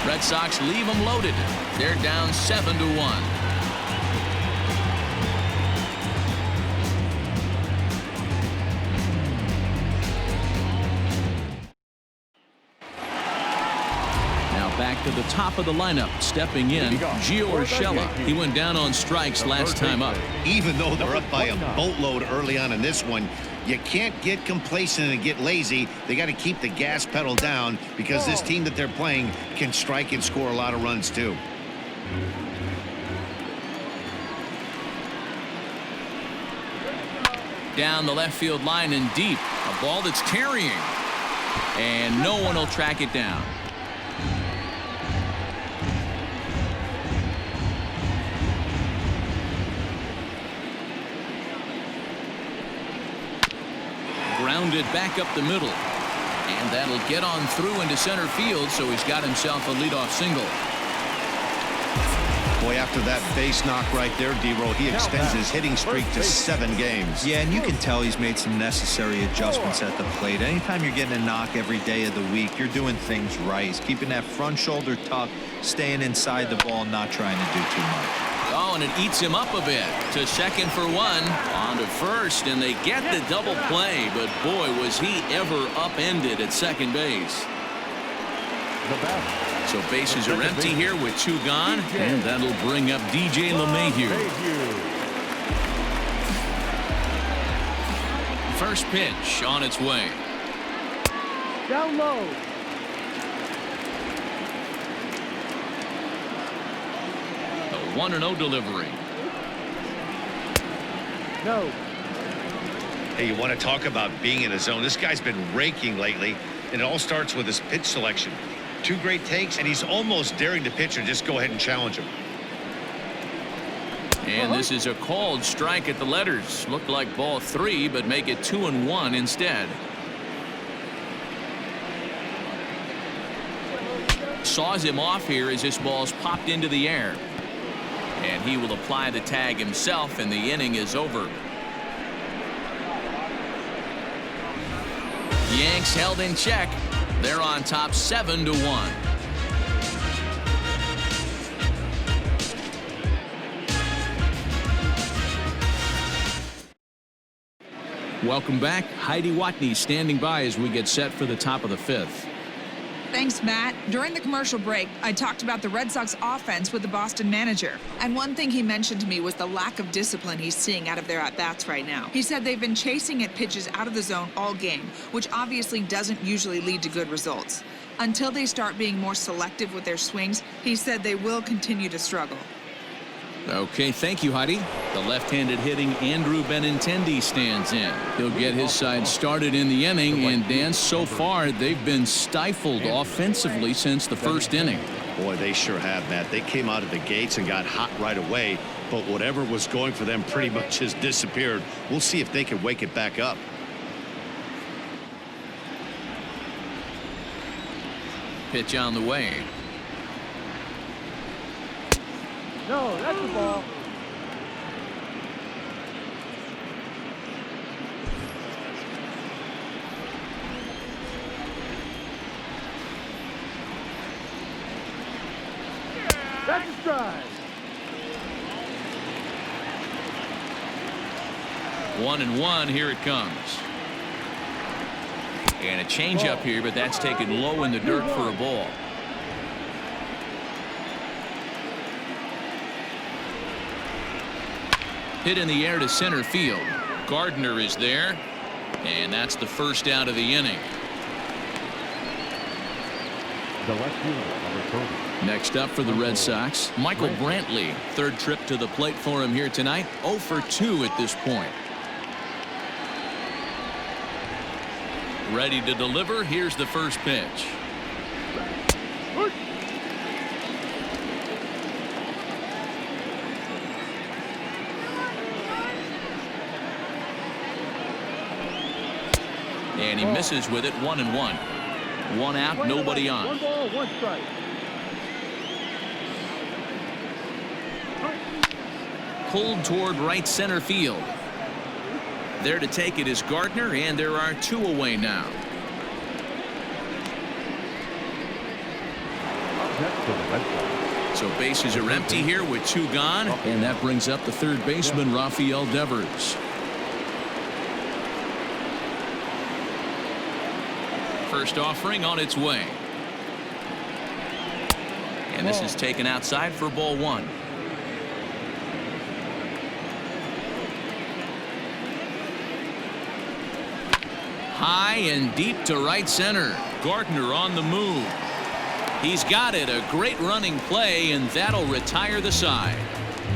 Red Sox leave them loaded. They're down 7-1. Back to the top of the lineup, stepping in, Gio Urshela. He went down on strikes last time up.
Even though they're up by a boatload early on in this one, you can't get complacent and get lazy. They got to keep the gas pedal down because this team that they're playing can strike and score a lot of runs too.
Down the left field line and deep. A ball that's carrying. And no one will track it down. Grounded back up the middle. And that'll get on through into center field, so he's got himself a leadoff single.
Boy, after that base knock right there, D-Roll, he extends his hitting streak to 7 games.
Yeah, and you can tell he's made some necessary adjustments at the plate. Anytime you're getting a knock every day of the week, you're doing things right. He's keeping that front shoulder tucked, staying inside the ball, not trying to do too much.
Oh, and it eats him up a bit. To second for 1. On to first, and they get the double play. But, boy, was he ever upended at second base. So bases are empty here with 2 gone. And that'll bring up DJ LeMahieu. First pitch on its way.
Down low.
The 1-0 delivery.
No.
Hey, you want to talk about being in a zone? This guy's been raking lately, and it all starts with his pitch selection. 2 great takes, and he's almost daring the pitcher just go ahead and challenge him.
And this is a called strike at the letters. Looked like ball 3, but make it 2-1 instead. Saws him off here as this ball's popped into the air. And he will apply the tag himself, and the inning is over. Yanks held in check. They're on top 7-1. Welcome back. Heidi Watney standing by as we get set for the top of the 5th.
Thanks, Matt. During the commercial break, I talked about the Red Sox offense with the Boston manager. And one thing he mentioned to me was the lack of discipline he's seeing out of their at-bats right now. He said they've been chasing at pitches out of the zone all game, which obviously doesn't usually lead to good results. Until they start being more selective with their swings, he said they will continue to struggle.
Okay, thank you, Heidi. The left-handed hitting Andrew Benintendi stands in. He'll get his side started in the inning, and Dan, so far they've been stifled offensively since the first inning.
Boy, they sure have, Matt. They came out of the gates and got hot right away, but whatever was going for them pretty much has disappeared. We'll see if they can wake it back up.
Pitch on the way.
No, that's the ball. That's a strike.
1-1, here it comes. And a changeup here, but that's taken low in the dirt for a ball. Hit in the air to center field. Gardner is there, and that's the first out of the inning.
The left fielder, number 30.
Next up for the Red Sox, Michael Brantley. Third trip to the plate for him here tonight. 0 for 2 at this point. Ready to deliver. Here's the first pitch. And he misses with it. 1-1. One out, nobody on.
1 ball, 1 strike.
Pulled toward right center field. There to take it is Gardner, and there are 2 away now. So bases are empty here with 2 gone, and that brings up the third baseman, Rafael Devers. First offering on its way. And this is taken outside for ball 1. High and deep to right center. Gardner on the move. He's got it. A great running play, and that'll retire the side.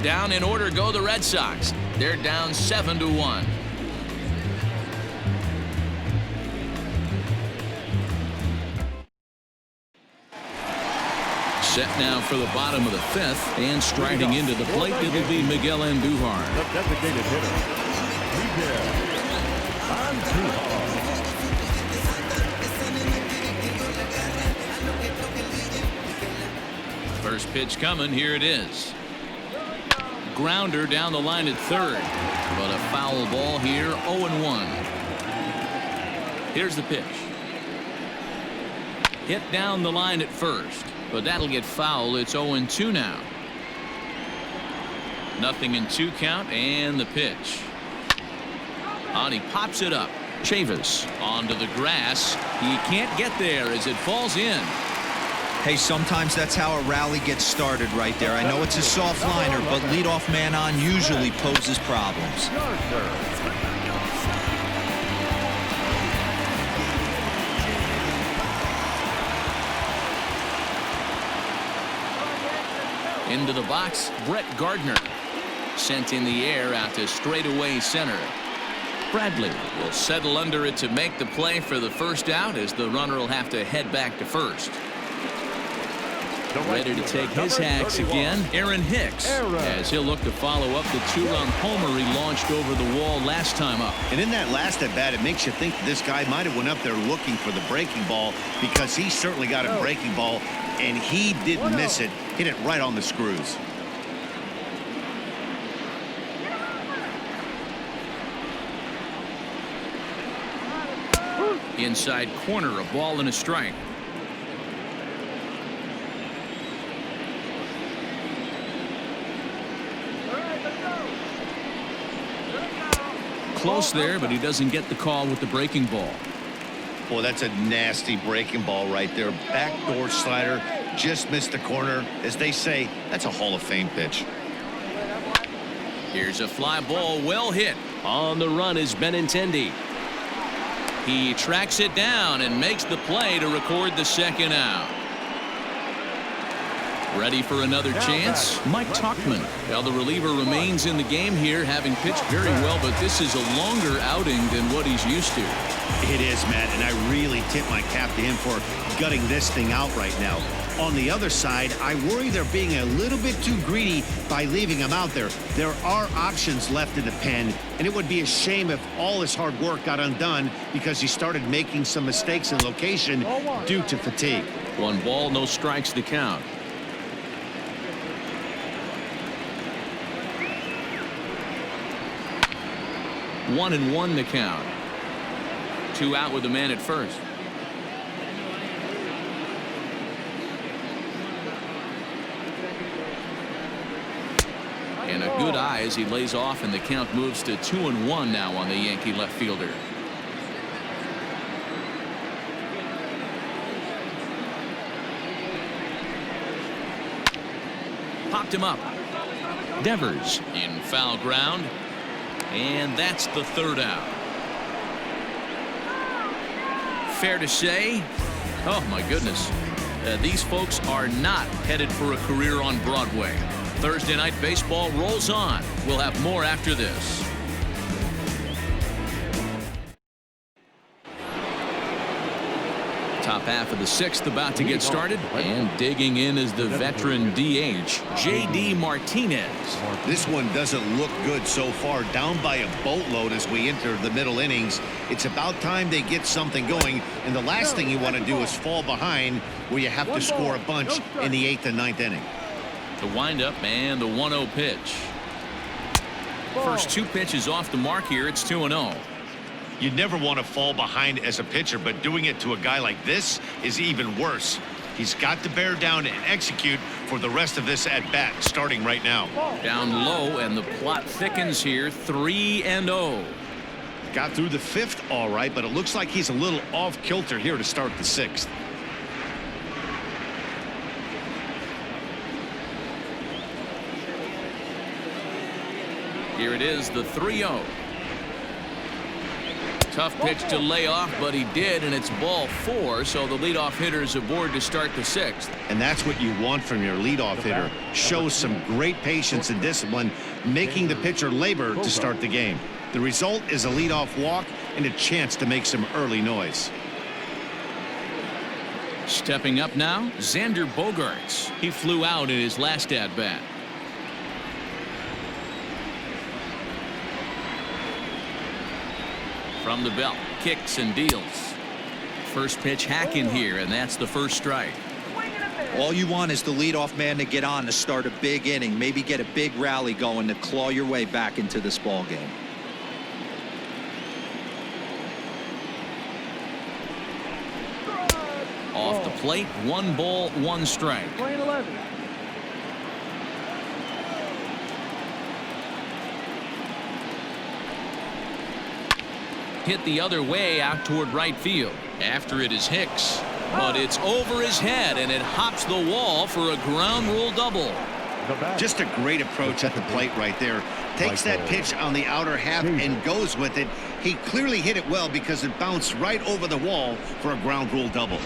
Down in order go the Red Sox. They're down 7-1. Set now for the bottom of the 5th, and striding into the plate, it'll be Miguel Andujar.
The designated hitter, Miguel Andujar.
First pitch coming. Here it is. Grounder down the line at third, but a foul ball here. 0-1. Here's the pitch. Hit down the line at first, but that'll get foul. It's 0-2 now. Nothing in 2 count, and the pitch. On he pops it up. Chavis onto the grass. He can't get there as it falls in.
Hey, sometimes that's how a rally gets started right there. I know it's a soft liner, but leadoff man on usually poses problems.
Into the box, Brett Gardner. Sent in the air out to straightaway center. Bradley will settle under it to make the play for the first out, as the runner will have to head back to first. Ready to take his hacks again, Aaron Hicks, as he'll look to follow up the 2-run homer he launched over the wall last time up.
And in that last at bat, it makes you think this guy might have went up there looking for the breaking ball, because he certainly got a breaking ball, and he didn't miss it. Hit it right on the screws.
Inside corner, a ball and a strike. Close there, but he doesn't get the call with the breaking ball.
Boy, that's a nasty breaking ball right there. Backdoor slider, just missed the corner. As they say, that's a Hall of Fame pitch.
Here's a fly ball, well hit. On the run is Benintendi. He tracks it down and makes the play to record the second out. Ready for another chance? Mike Tauchman. Well, the reliever remains in the game here, having pitched very well, but this is a longer outing than what he's used to.
It is, Matt, and I really tip my cap to him for gutting this thing out right now. On the other side, I worry they're being a little bit too greedy by leaving him out there. There are options left in the pen, and it would be a shame if all his hard work got undone because he started making some mistakes in location due to fatigue.
1 ball, no strikes to count. One and one to count. 2 out with the man at first. And a good eye as he lays off, and the count moves to 2-1 now on the Yankee left fielder. Popped him up. Devers in foul ground, and that's the third out. Fair to say, oh my goodness, these folks are not headed for a career on Broadway. Thursday Night Baseball rolls on. We'll have more after this. Top half of the sixth about to get started, and digging in is the veteran DH, J.D. Martinez.
This one doesn't look good so far, down by a boatload as we enter the middle innings. It's about time they get something going, and the last thing you want to do is fall behind where you have to score a bunch in the 8th and 9th inning.
The windup and the 1-0 pitch. First two pitches off the mark here. It's 2-0.
You'd never want to fall behind as a pitcher, but doing it to a guy like this is even worse. He's got to bear down and execute for the rest of this at bat, starting right now.
Down low, and the plot thickens here. 3-0.
Got through the 5th all right, but it looks like he's a little off kilter here to start the 6th.
Here it is, the 3-0. Tough pitch to lay off, but he did, and it's ball 4, so the leadoff hitter is aboard to start the 6th.
And that's what you want from your leadoff hitter. Shows some great patience and discipline, making the pitcher labor to start the game. The result is a leadoff walk and a chance to make some early noise.
Stepping up now, Xander Bogaerts. He flew out in his last at-bat. From the belt, kicks and deals. First pitch hack in here, and that's the first strike.
All you want is the leadoff man to get on to start a big inning, maybe get a big rally going to claw your way back into this ball game.
Off the plate, 1 ball, 1 strike. Hit the other way out toward right field. After it is Hicks, but it's over his head, and it hops the wall for a ground rule double.
Just a great approach at the plate right there. Takes that pitch on the outer half and goes with it. He clearly hit it well because it bounced right over the wall for a ground rule double.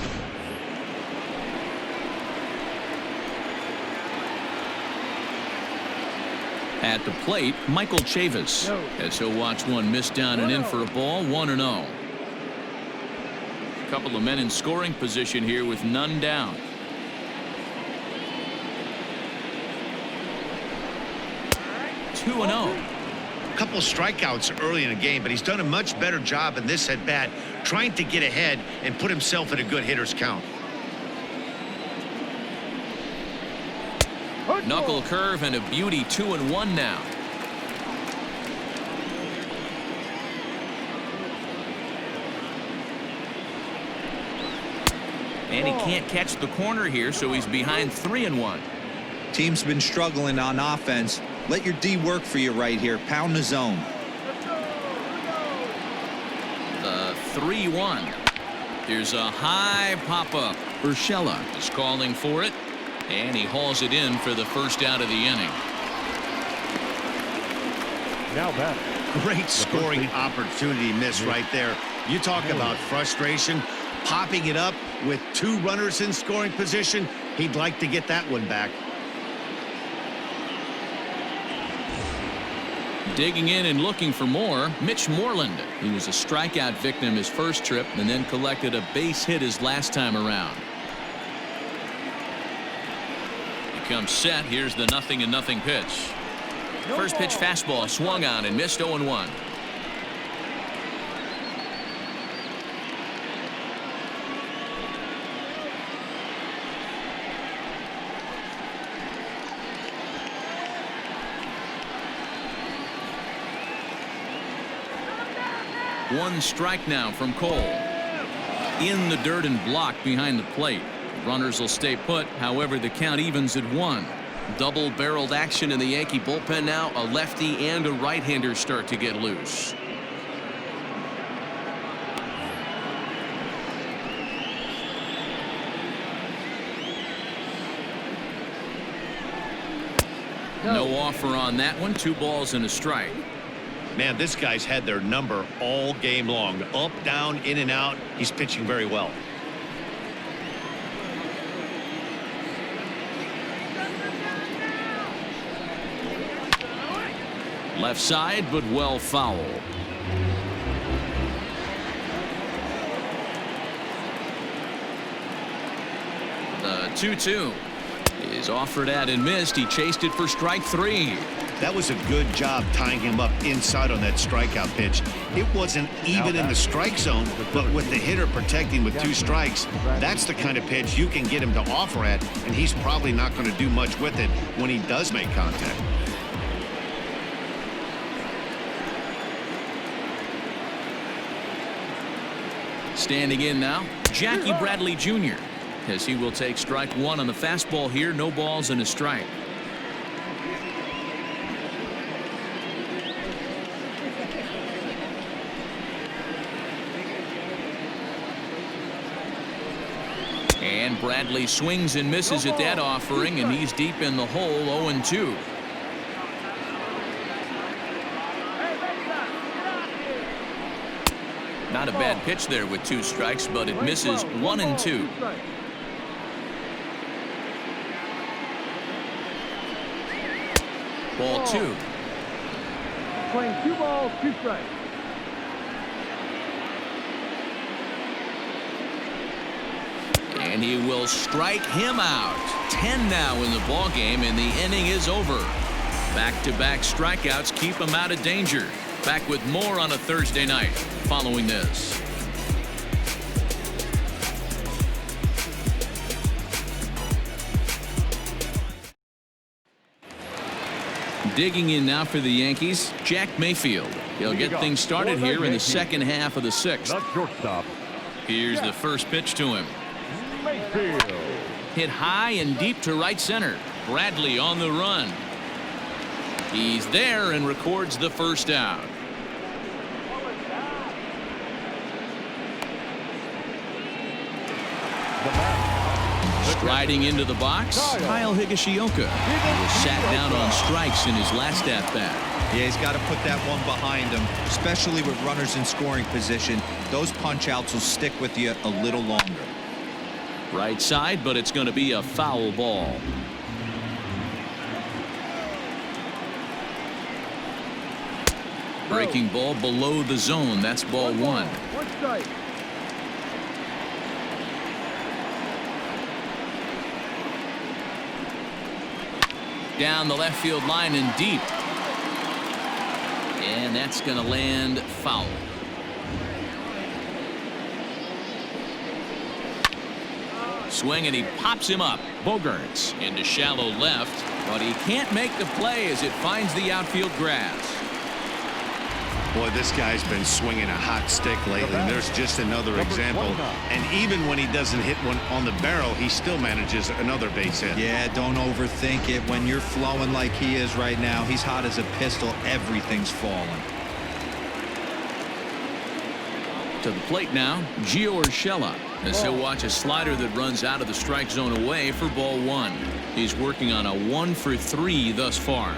At the plate, Michael Chavis, as he'll watch one miss down and in for a ball. 1-0. Couple of men in scoring position here with none down. Two and 0.
A couple strikeouts early in the game, but he's done a much better job in this at bat, trying to get ahead and put himself in a good hitter's count.
Knuckle curve and a beauty. 2-1 now. And he can't catch the corner here, so he's behind 3-1.
Team's been struggling on offense. Let your D work for you right here. Pound the zone.
The 3-1. There's a high pop-up. Urshela is calling for it, and he hauls it in for the first out of the inning.
Now back.
Great scoring opportunity miss right there. You talk about frustration, popping it up with 2 runners in scoring position. He'd like to get that one back.
Digging in and looking for more, Mitch Moreland. He was a strikeout victim his first trip and then collected a base hit his last time around. He comes set. Here's the 0-0 pitch. First pitch fastball swung on and missed. 0-1. One strike now from Cole. In the dirt and blocked behind the plate. Runners will stay put. However, the count evens at 1. Double-barreled action in the Yankee bullpen now. A lefty and a right-hander start to get loose. No offer on that one. 2 balls and a strike.
Man, this guy's had their number all game long. Up, down, in and out. He's pitching very well.
Left side, but well foul. The 2-2 is offered at and missed. He chased it for strike 3.
That was a good job tying him up inside on that strikeout pitch. It wasn't even in the strike zone, but with the hitter protecting with 2 strikes, that's the kind of pitch you can get him to offer at, and he's probably not going to do much with it when he does make contact.
Standing in now, Jackie Bradley Jr., as he will take strike 1 on the fastball here. No balls and a strike. And Bradley swings and misses at that offering, and he's deep in the hole. 0-2. Not a bad pitch there with 2 strikes, but it misses. 1-2. Ball 2.
Playing 2 balls, 2 strikes.
And he will strike him out. 10 now in the ball game, and the inning is over. Back-to-back strikeouts keep him out of danger. Back with more on a Thursday night following this. Digging in now for the Yankees, Jack Mayfield. He'll get things started here in the second half of the 6th.
Not shortstop.
Here's the first pitch to him.
Mayfield.
Hit high and deep to right center. Bradley on the run. He's there and records the first out. Striding into the box, Kyle Higashioka. He was sat down on strikes in his last at-bat.
Yeah, he's got to put that one behind him, especially with runners in scoring position. Those punch-outs will stick with you a little longer.
Right side, but it's going to be a foul ball. Breaking ball below the zone. That's ball 1.
1 strike.
Down the left field line and deep. And that's going to land foul. Swing, and he pops him up. Bogarts into shallow left, but he can't make the play as it finds the outfield grass.
Boy, this guy's been swinging a hot stick lately. There's just another example. And even when he doesn't hit one on the barrel, he still manages another base hit.
Yeah, don't overthink it. When you're flowing like he is right now, he's hot as a pistol. Everything's falling.
To the plate now, Gio Urshela, as he'll watch a slider that runs out of the strike zone away for ball 1. He's working on a 1 for 3 thus far.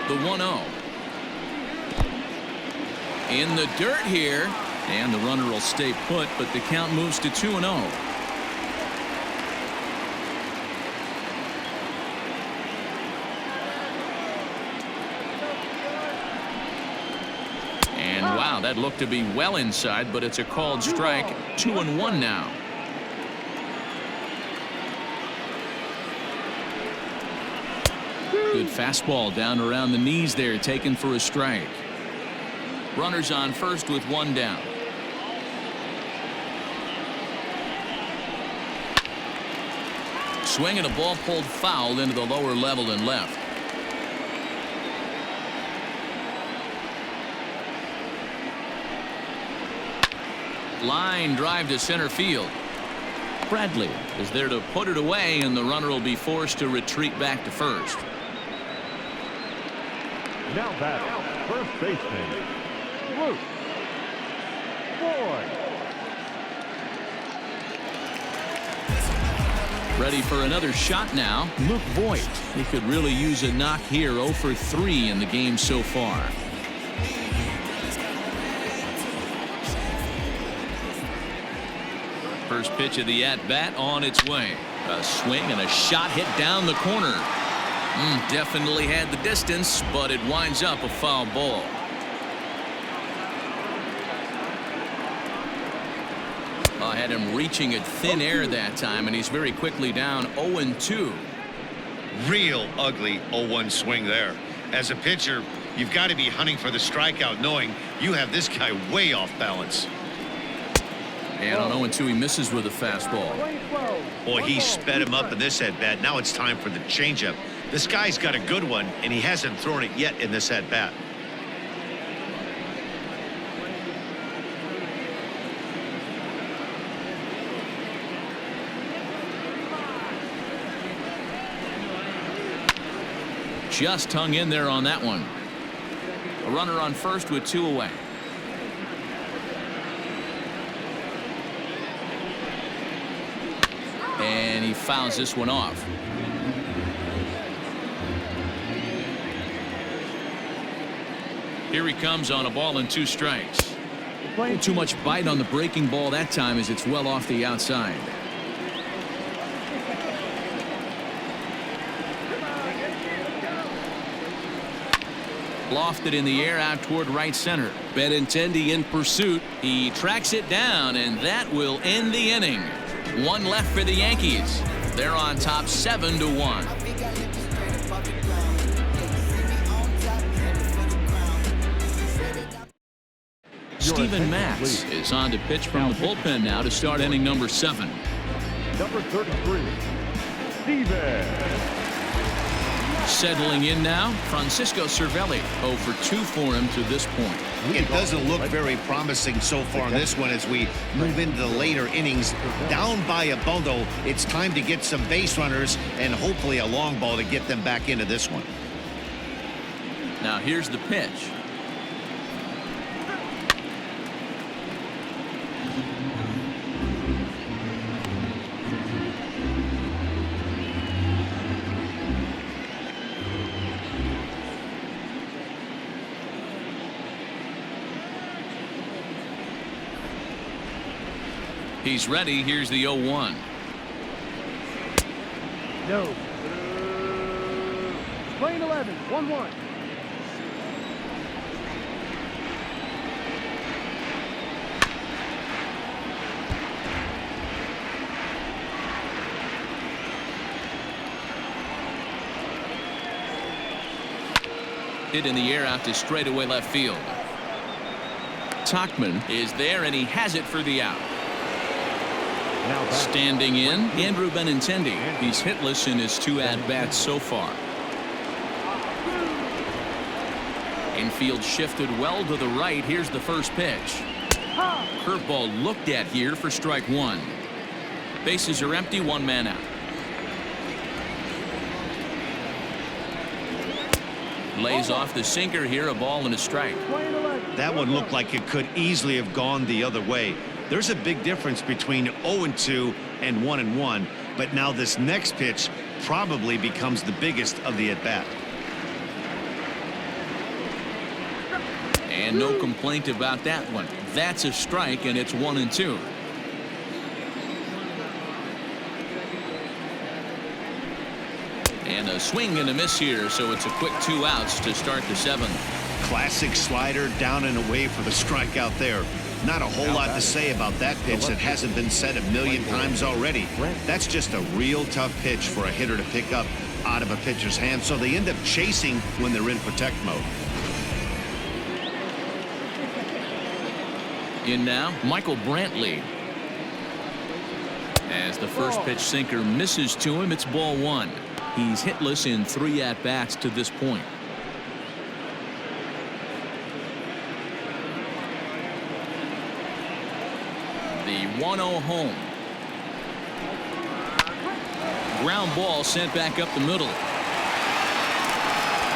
The 1-0. In the dirt here, and the runner will stay put, but the count moves to 2-0. And wow, that looked to be well inside, but it's a called strike. 2-1 now. Good fastball down around the knees there, taken for a strike. Runners on first with 1 down. Swing, and a ball pulled foul into the lower level and left. Line drive to center field. Bradley is there to put it away, and the runner will be forced to retreat back to first.
Now batting, first baseman, Luke. Boy.
Ready for another shot now. Luke Voigt. He could really use a knock here. 0 for 3 in the game so far. First pitch of the at-bat on its way. A swing and a shot hit down the corner. Definitely had the distance, but it winds up a foul ball. I had him reaching at thin air that time, and he's very quickly down 0-2.
Real ugly 0-1 swing there. As a pitcher, you've got to be hunting for the strikeout, knowing you have this guy way off balance.
And on 0-2, he misses with a fastball.
Boy, he sped him up in this at-bat. Now it's time for the changeup. This guy's got a good one, and he hasn't thrown it yet in this at-bat.
Just hung in there on that one. A runner on first with 2 away. And he fouls this one off. Here he comes on a ball and 2 strikes. Too much bite on the breaking ball that time as it's well off the outside. Lofted in the air out toward right center. Benintendi in pursuit. He tracks it down, and that will end the inning. 1 left for the Yankees. They're on top 7-1. Steven Matz is on to pitch from the bullpen now to start inning number 7.
Number 33, Steven.
Settling in now, Francisco Cervelli. 0 for 2 for him to this point.
It doesn't look very promising so far in this one as we move into the later innings. Down by a bundle, it's time to get some base runners and hopefully a long ball to get them back into this one.
Now here's the pitch. He's ready. Here's the 0-1.
No. Playing 11, 1-1.
Hit in the air out to straightaway left field. Tachman is there, and he has it for the out. Standing in, Andrew Benintendi. He's hitless in his 2 at-bats so far. Infield shifted well to the right. Here's the first pitch. Curveball looked at here for strike 1. Bases are empty, 1 man out. Lays off the sinker here, a ball and a strike.
That one looked like it could easily have gone the other way. There's a big difference between 0-2 and 1-1, but now this next pitch probably becomes the biggest of the at-bat.
And no complaint about that one. That's a strike, and it's 1-2. And a swing and a miss here, so it's a quick 2 outs to start the 7th.
Classic slider down and away for the strikeout there. Not a whole lot to say about that pitch that hasn't been said a million times already. That's just a real tough pitch for a hitter to pick up out of a pitcher's hand, so they end up chasing when they're in protect mode.
In now, Michael Brantley. As the first pitch sinker misses to him, it's ball 1. He's hitless in 3 at-bats to this point. The 1-0 home. Ground ball sent back up the middle.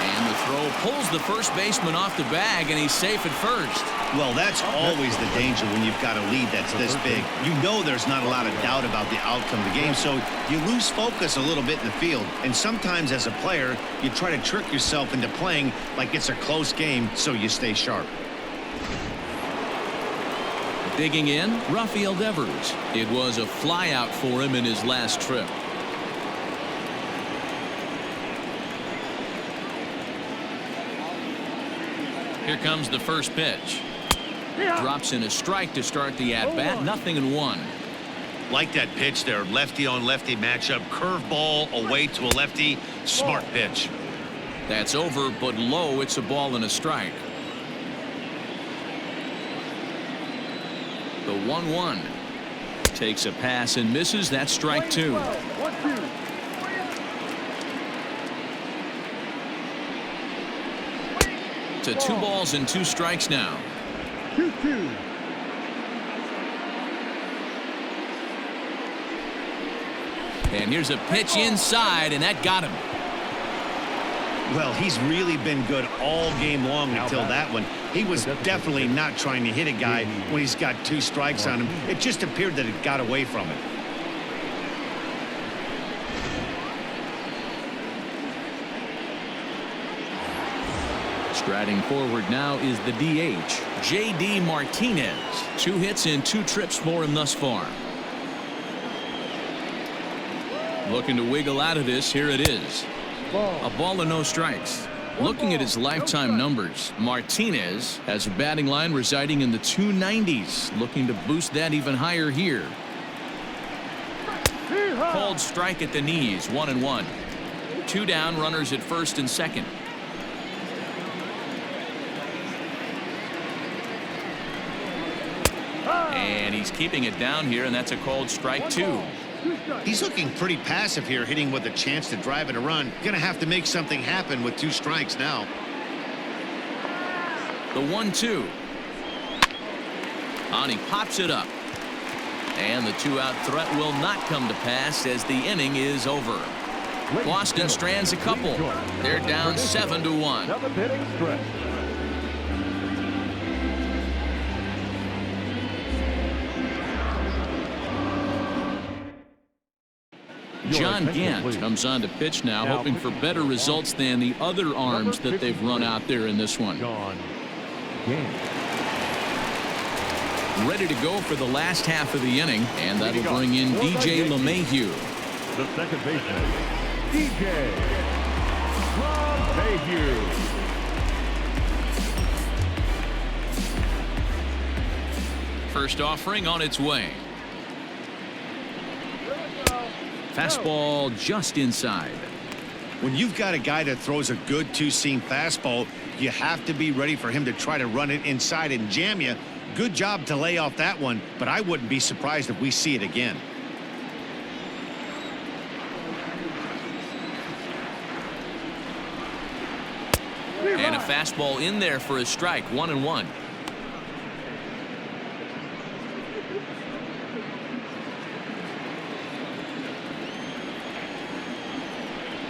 And the throw pulls the first baseman off the bag, and he's safe at first.
Well, that's always the danger when you've got a lead that's this big. You know there's not a lot of doubt about the outcome of the game, so you lose focus a little bit in the field. And sometimes as a player, you try to trick yourself into playing like it's a close game so you stay sharp.
Digging in, Rafael Devers. It was a flyout for him in his last trip. Here comes the first pitch. Drops in a strike to start the at-bat. 0-1.
Like that pitch there, lefty on lefty matchup, curveball away to a lefty, smart pitch.
That's over, but low. It's a ball and a strike. The 1-1 takes a pass and misses. That's strike 2. To 2 balls and 2 strikes now.
2-2.
And here's a pitch inside, and that got him.
Well, he's really been good all game long until that one. He was definitely not trying to hit a guy when he's got 2 strikes on him. It just appeared that it got away from it.
Striding forward now is the DH, J.D. Martinez. 2 hits in 2 trips for him thus far. Looking to wiggle out of this. Here it is. A ball and no strikes. Looking at his lifetime numbers, Martinez has a batting line residing in the 290s. Looking to boost that even higher here. Called strike at the knees. 1-1. 2 down, runners at first and second. And he's keeping it down here, and that's a called strike 2.
He's looking pretty passive here, hitting with a chance to drive in a run. Gonna have to make something happen with 2 strikes now.
The 1-2. And he pops it up. And the 2-out threat will not come to pass as the inning is over. Boston strands a couple. They're down 7-1.
7th inning stretch.
John Gant comes on to pitch now, hoping for better results than the other arms that they've run out there in this one.
John Gant.
Ready to go for the last half of the inning, and that'll bring in DJ LeMahieu.
The second baseman, DJ LeMahieu.
First offering on its way. Fastball just inside.
When you've got a guy that throws a good 2-seam fastball, you have to be ready for him to try to run it inside and jam you. Good job to lay off that one, but I wouldn't be surprised if we see it again.
And a fastball in there for a strike. 1-1.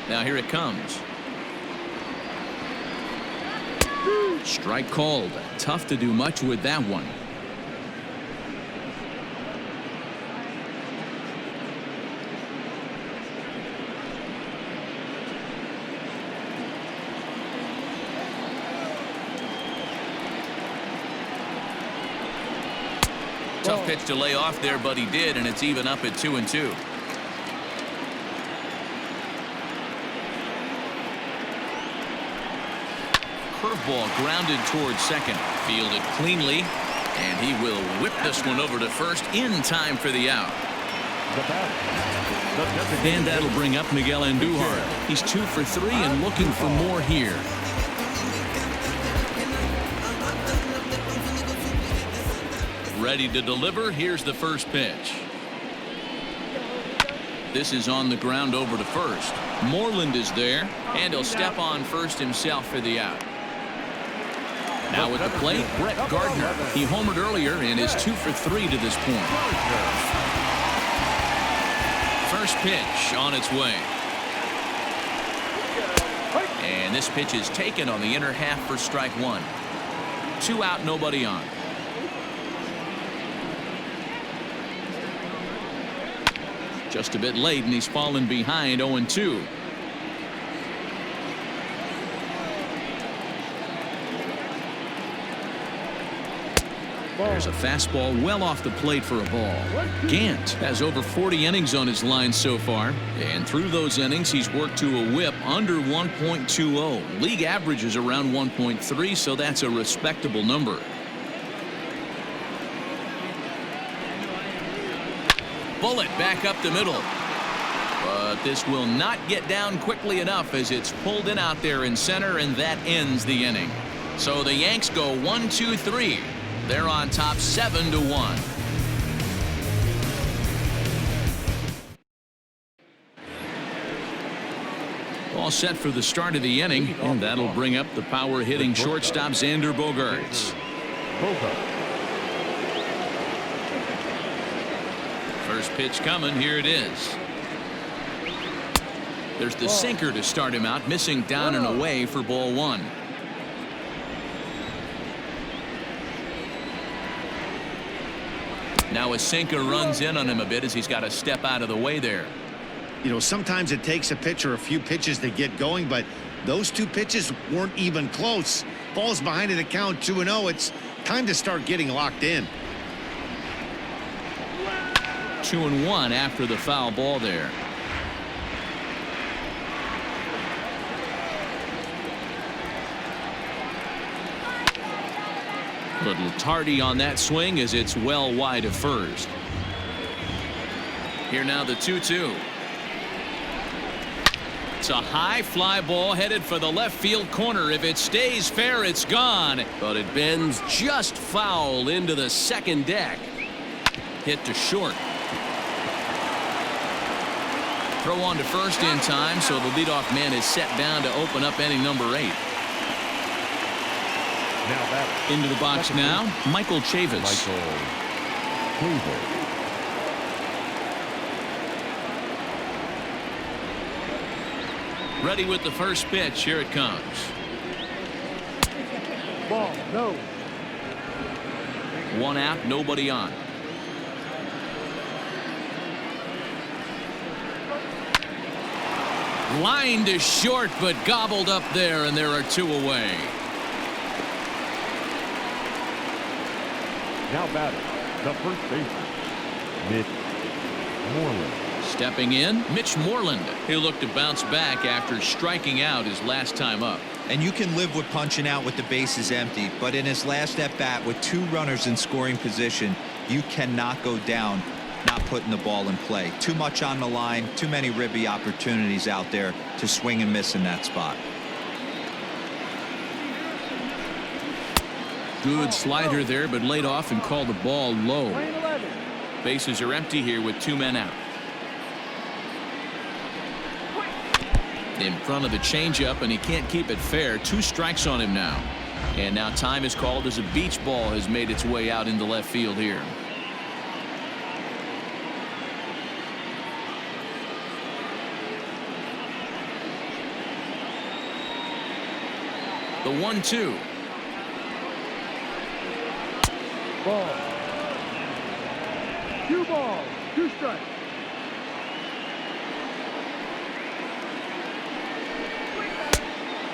Now here it comes. Strike called. Tough to do much with that one. Tough pitch to lay off there, but he did, and it's even up at 2-2. Curveball grounded towards second. Fielded cleanly, and he will whip this one over to first in time for the out. And that'll bring up Miguel Andujar. He's 2 for 3 and looking for more here. Ready to deliver. Here's the first pitch. This is on the ground over to first. Moreland is there, and he'll step on first himself for the out. Now with the plate, Brett Gardner. He homered earlier and is 2 for 3 to this point. First pitch on its way. And And this pitch is taken on the inner half for strike one. 2 out, nobody on. Just a bit late, and he's fallen behind 0-2. There's a fastball well off the plate for a ball. Gant has over 40 innings on his line so far, and through those innings he's worked to a whip under 1.20. League average is around 1.3, so that's a respectable number. Bullet back up the middle, but this will not get down quickly enough as it's pulled in out there in center, and that ends the inning. So the Yanks go 1-2-3. They're on top 7-1. All set for the start of the inning, and that'll bring up the power hitting shortstop Xander Bogaerts. First pitch coming. Here it is. There's the sinker to start him out, missing down and away for ball one. Now a sinker runs in on him a bit as he's got to step out of the way there.
You know, sometimes it takes a pitcher a few pitches to get going, but those 2 pitches weren't even close. Ball's behind in the count 2-0. It's time to start getting locked in.
2-1 after the foul ball there. Little tardy on that swing as it's well wide of first. Here now the 2-2. It's a high fly ball headed for the left field corner. If it stays fair, it's gone, but it bends just foul into the second deck. Hit to short. Throw on to first in time, so the leadoff man is set down to open up inning number 8. Into the box now, Michael Chavis. Ready with the first pitch. Here it comes.
Ball, no.
1 out, nobody on. Line to short, but gobbled up there, and there are 2 away.
Now batting, the first baseman, Mitch Moreland.
Stepping in, Mitch Moreland. He'll look to bounce back after striking out his last time up.
And you can live with punching out with the bases empty, but in his last at bat with 2 runners in scoring position, you cannot go down not putting the ball in play. Too much on the line, too many ribby opportunities out there to swing and miss in that spot.
Good slider there, but laid off and called the ball low. Bases are empty here with 2 men out. In front of the changeup, and he can't keep it fair. 2 strikes on him now. And now time is called as a beach ball has made its way out into left field here. The 1-2.
Ball. 2 balls, 2 strikes.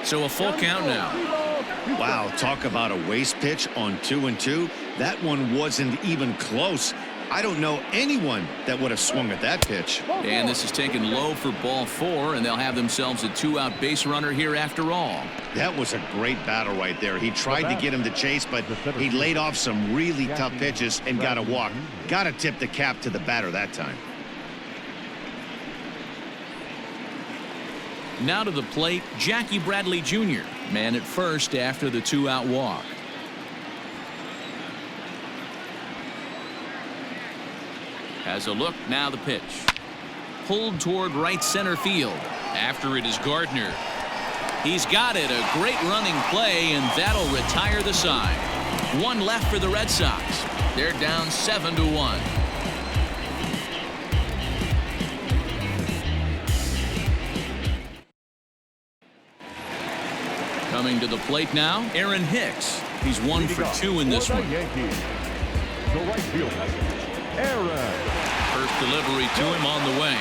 So a full count now.
Wow, talk about a waste pitch on 2-2. That one wasn't even close. I don't know anyone that would have swung at that pitch.
And this is taken low for ball 4, and they'll have themselves a 2-out base runner here after all.
That was a great battle right there. He tried to get him to chase, but he laid off some really tough pitches and got a walk. Got to tip the cap to the batter that time.
Now to the plate, Jackie Bradley Jr., man at first after the 2-out walk. Has a look, now the pitch. Pulled toward right center field. After it is Gardner. He's got it, a great running play, and that'll retire the side. 1 left for the Red Sox. They're down 7-1. Coming to the plate now, Aaron Hicks. He's 1 for 2 in this
For the
one.
Yankees, the right fielder, Aaron.
First delivery to him on the way.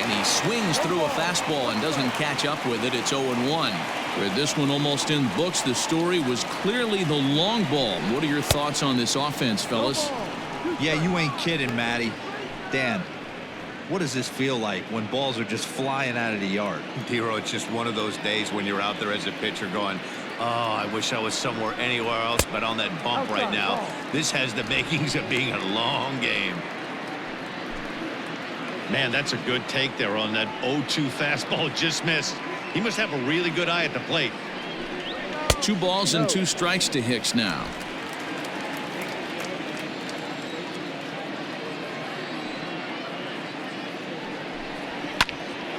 And he swings through a fastball and doesn't catch up with it. It's 0-1. With this one almost in books, the story was clearly the long ball. What are your thoughts on this offense, fellas?
Yeah, you ain't kidding, Matty. Dan, what does this feel like when balls are just flying out of the yard?
Hero, it's just one of those days when you're out there as a pitcher going, oh, I wish I was somewhere anywhere else but on that bump right now. This has the makings of being a long game. Man, that's a good take there on that 0-2 fastball. Just missed. He must have a really good eye at the plate.
2 balls and 2 strikes to Hicks now.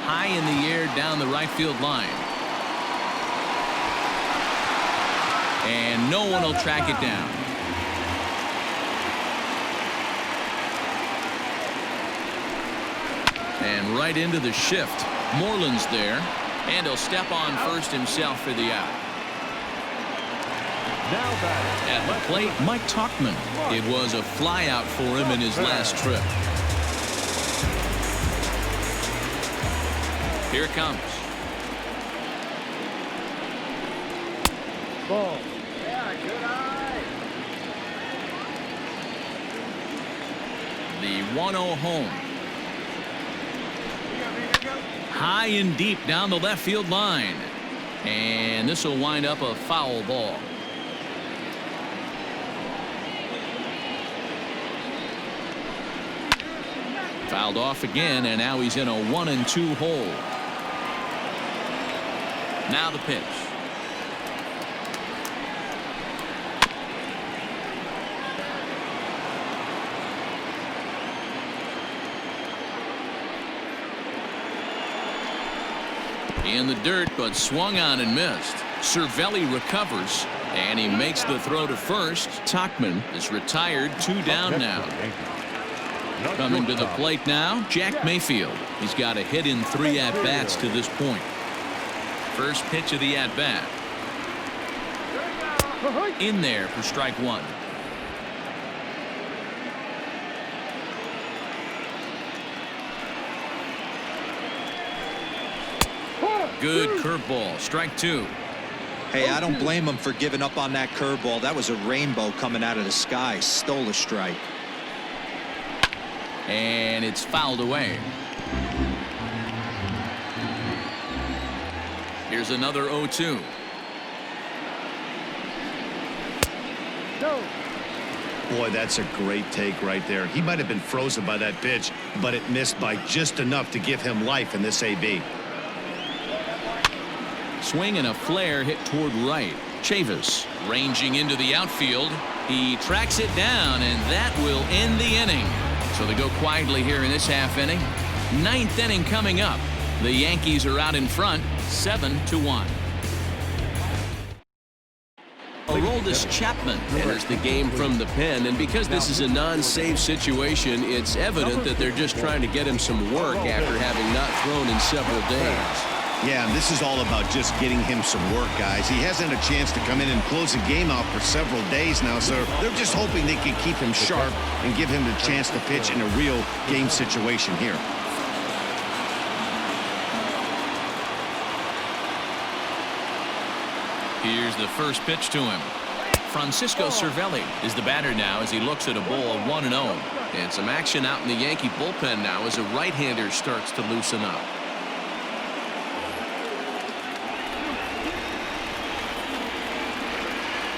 High in the air down the right field line. And no one will track it down. And right into the shift. Moreland's there. And he'll step on first himself for the out.
Now batting
At the plate, Mike Tauchman. It was a fly out for him in his last trip. Here it comes.
ball.
The 1-0 home. High and deep down the left field line. And this will wind up a foul ball. Fouled off again, and now he's in a 1-2 hole. Now the pitch. In the dirt, but swung on and missed. Cervelli recovers, and he makes the throw to first. Tauchman is retired, 2 down now. Coming to the plate now, Jack Mayfield. He's got a hit in 3 at-bats to this point. First pitch of the at-bat. In there for strike 1. Good curveball. Strike 2.
Hey, I don't blame him for giving up on that curveball. That was a rainbow coming out of the sky. Stole a strike.
And it's fouled away. Here's another 0-2.
Boy, that's a great take right there. He might have been frozen by that pitch, but it missed by just enough to give him life in this AB.
Swing and a flare hit toward right. Chavis ranging into the outfield. He tracks it down, and that will end the inning. So they go quietly here in this half inning. 9th inning coming up. The Yankees are out in front, 7-1. Aroldis Chapman enters the game from the pen, and because this is a non-save situation, it's evident that they're just trying to get him some work after having not thrown in several days.
Yeah, this is all about just getting him some work, guys. He hasn't had a chance to come in and close the game out for several days now, so they're just hoping they can keep him sharp and give him the chance to pitch in a real game situation here.
Here's the first pitch to him. Francisco Cervelli is the batter now as he looks at a ball 1-0. And some action out in the Yankee bullpen now as a right-hander starts to loosen up.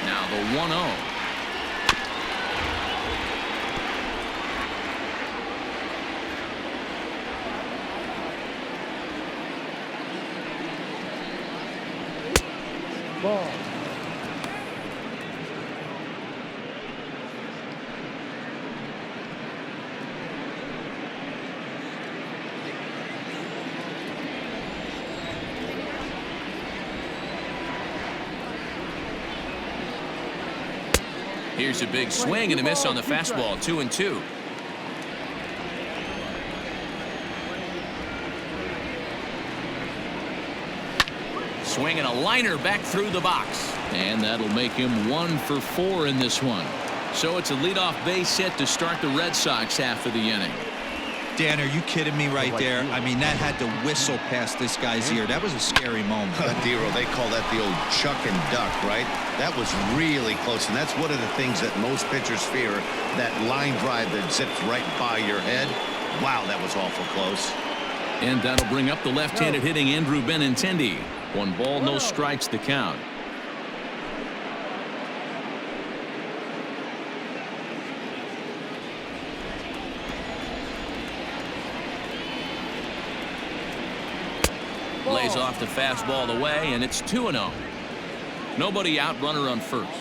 Now the 1-0.
Ball.
Here's a big swing and a miss on the fastball. 2-2. swing and a liner back through the box. And that'll make him 1 for 4 in this one. So it's a leadoff base hit to start the Red Sox half of the inning.
Dan, are you kidding me right there? I mean, that had to whistle past this guy's ear. That was a scary moment.
Dero, they call that the old chuck and duck, right? That was really close, and that's one of the things that most pitchers fear, that line drive that zips right by your head. Wow, that was awful close.
And that'll bring up the left-handed hitting Andrew Benintendi. 1 ball, no strikes the count. Lays off the fastball away, and it's 2-0. Nobody out, runner on first.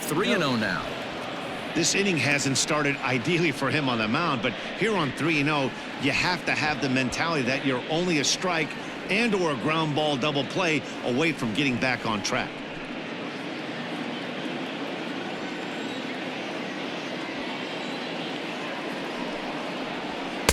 3-0 now.
This inning hasn't started ideally for him on the mound, but here on 3-0, you have to have the mentality that you're only a strike and or a ground ball double play away from getting back on track.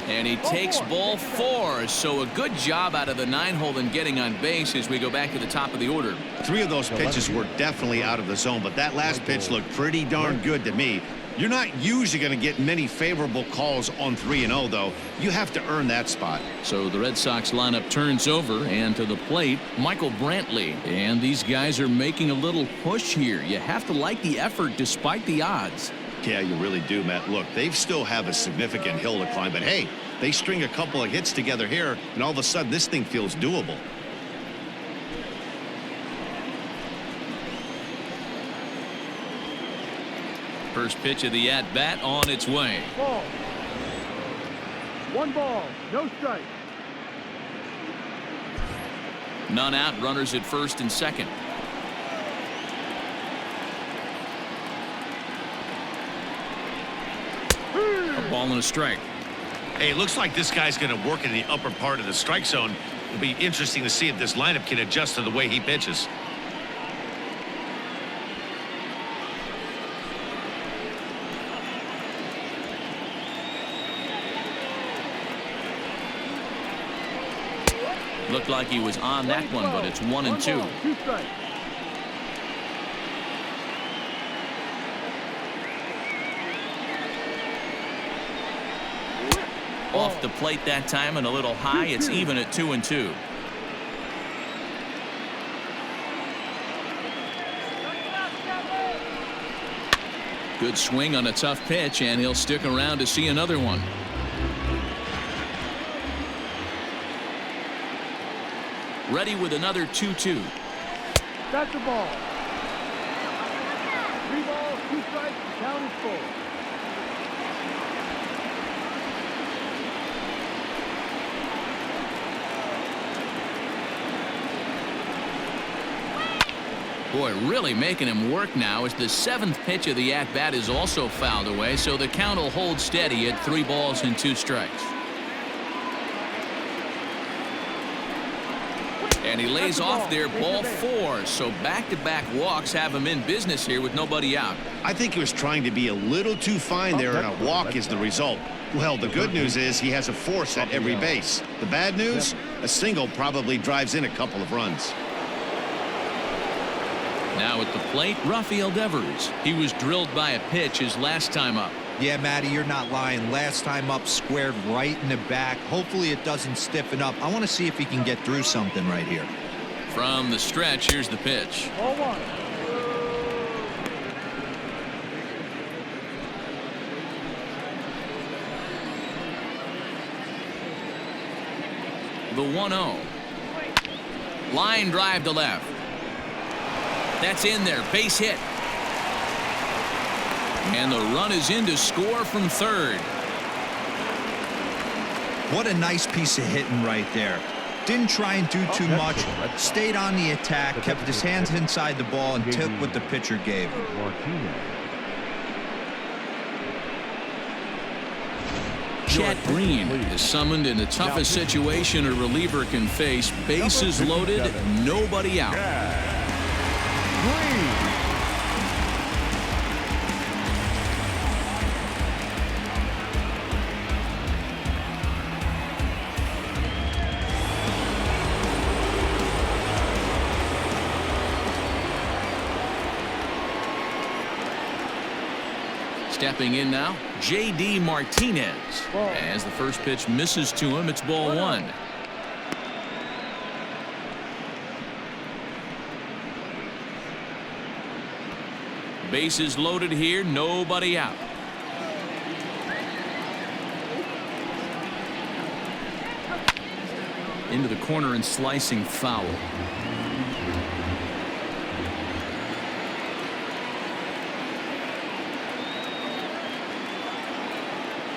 And he takes ball 4, so a good job out of the 9-hole in getting on base as we go back to the top of the order.
3 of those pitches were definitely out of the zone, but that last pitch looked pretty darn good to me. You're not usually going to get many favorable calls on 3-0, though. You have to earn that spot.
So the Red Sox lineup turns over, and to the plate, Michael Brantley. And these guys are making a little push here. You have to like the effort despite the odds.
Yeah, you really do, Matt. Look, they still have a significant hill to climb, but hey, they string a couple of hits together here, and all of a sudden this thing feels doable.
First pitch of the at-bat on its way.
Ball. 1 ball, no strike.
None out, runners at first and second. A ball and a strike.
Hey, it looks like this guy's going to work in the upper part of the strike zone. It'll be interesting to see if this lineup can adjust to the way he pitches.
Looked like he was on that one, but it's 1-2.
2 strikes.
Off the plate that time and a little high. It's even at 2-2. Good swing on a tough pitch, and he'll stick around to see another one. Ready with another 2-2.
That's the ball. 3 balls, 2 strikes, the count is full.
Boy, really making him work now as the 7th pitch of the at-bat is also fouled away, so the count will hold steady at 3 balls and 2 strikes. And he lays off there, ball 4, so back-to-back walks have him in business here with nobody out.
I think he was trying to be a little too fine there, and a walk is the result. Well, the good news is he has a force at every base. The bad news, a single probably drives in a couple of runs.
Now at the plate, Rafael Devers. He was drilled by a pitch his last time up.
Yeah, Matty, you're not lying. Last time up, squared right in the back. Hopefully it doesn't stiffen up. I want to see if he can get through something right here.
From the stretch, here's the pitch.
Ball 1.
The 1-0. Line drive to left. That's in there, base hit. And the run is in to score from third.
What a nice piece of hitting right there. Didn't try and do too much. Stayed on the attack, kept his hands inside the ball, and took what the pitcher gave him.
Chet Green is summoned in the toughest situation a reliever can face. Bases loaded, nobody out. Stepping in now, J.D. Martinez. As the first pitch misses to him, it's ball one. Bases loaded here, nobody out. Into the corner and slicing foul.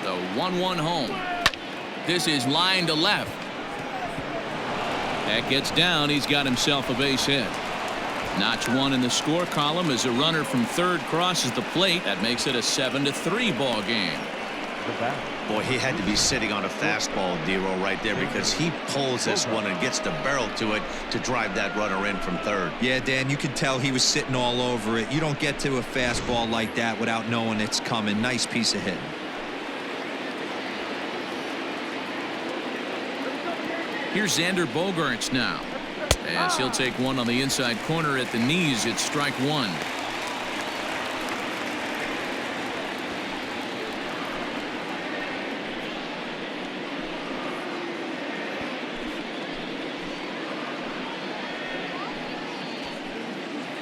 The 1-1 home. This is line to left. That gets down. He's got himself a base hit. Notch one in the score column as a runner from third crosses the plate. That makes it a 7-3 ball game.
Boy, he had to be sitting on a fastball, Dero, right there, because he pulls this one and gets the barrel to it to drive that runner in from third.
Yeah, Dan, you could tell he was sitting all over it. You don't get to a fastball like that without knowing it's coming. Nice piece of hitting.
Here's Xander Bogaerts now. As he'll take one on the inside corner at the knees. It's strike one.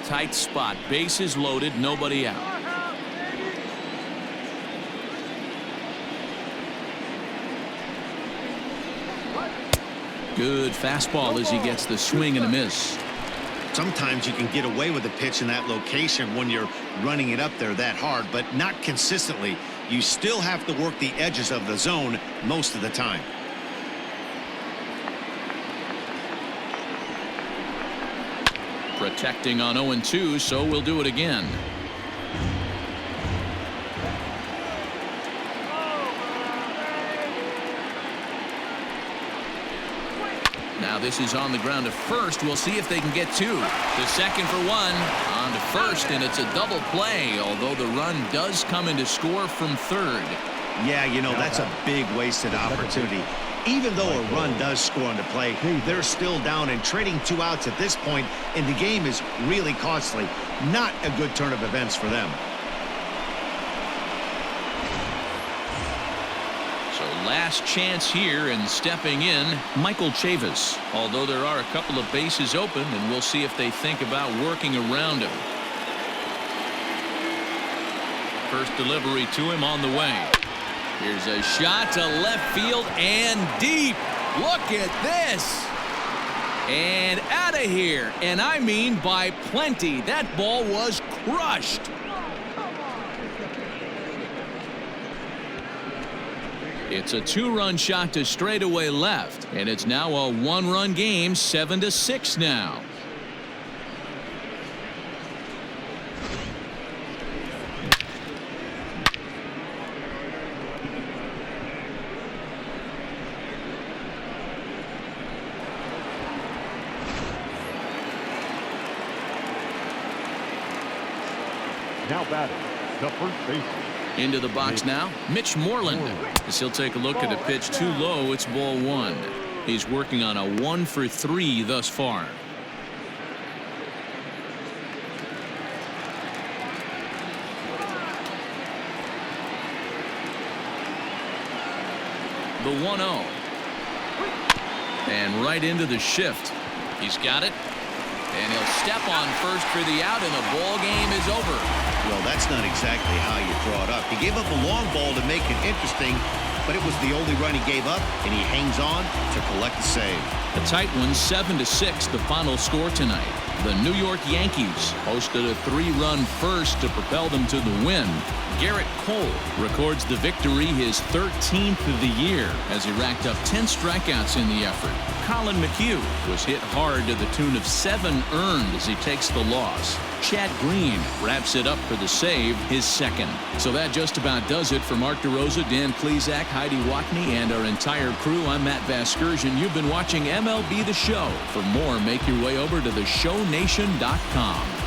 Tight spot. Bases loaded. Nobody out. Good fastball as he gets the swing and a miss.
Sometimes you can get away with a pitch in that location when you're running it up there that hard, but not consistently. You still have to work the edges of the zone most of the time.
Protecting on 0-2, so we'll do it again. Now this is on the ground to first. We'll see if they can get two. The second for one. On to first, and it's a double play, although the run does come in to score from third.
Yeah, you know, that's a big wasted opportunity. Even though a run does score on the play, they're still down, and trading 2 outs at this point in the game is really costly. Not a good turn of events for them.
Last chance here, and stepping in, Michael Chavis. Although there are a couple of bases open, and we'll see if they think about working around him. First delivery to him on the way. Here's a shot to left field and deep. Look at this. And out of here. And I mean by plenty. That ball was crushed. It's a 2-run shot to straightaway left, and it's now a 1-run game, 7-6 now.
Now batting, the first baseman.
Into the box now, Mitch Moreland. As he'll take a look at a pitch too low, it's ball one. He's working on a 1-for-3 thus far. The 1-0. And right into the shift. He's got it. And he'll step on first for the out, and the ball game is over.
Well, that's not exactly how you draw it up. He gave up a long ball to make it interesting, but it was the only run he gave up, and he hangs on to collect the save.
A tight one, 7-6, the final score tonight. The New York Yankees hosted a 3-run first to propel them to the win. Garrett Cole records the victory, his 13th of the year, as he racked up 10 strikeouts in the effort. Colin McHugh was hit hard to the tune of 7 earned as he takes the loss. Chad Green wraps it up for the save, his second. So that just about does it for Mark DeRosa, Dan Klezak, Heidi Watney, and our entire crew. I'm Matt Vasgersian. You've been watching MLB The Show. For more, make your way over to theshownation.com.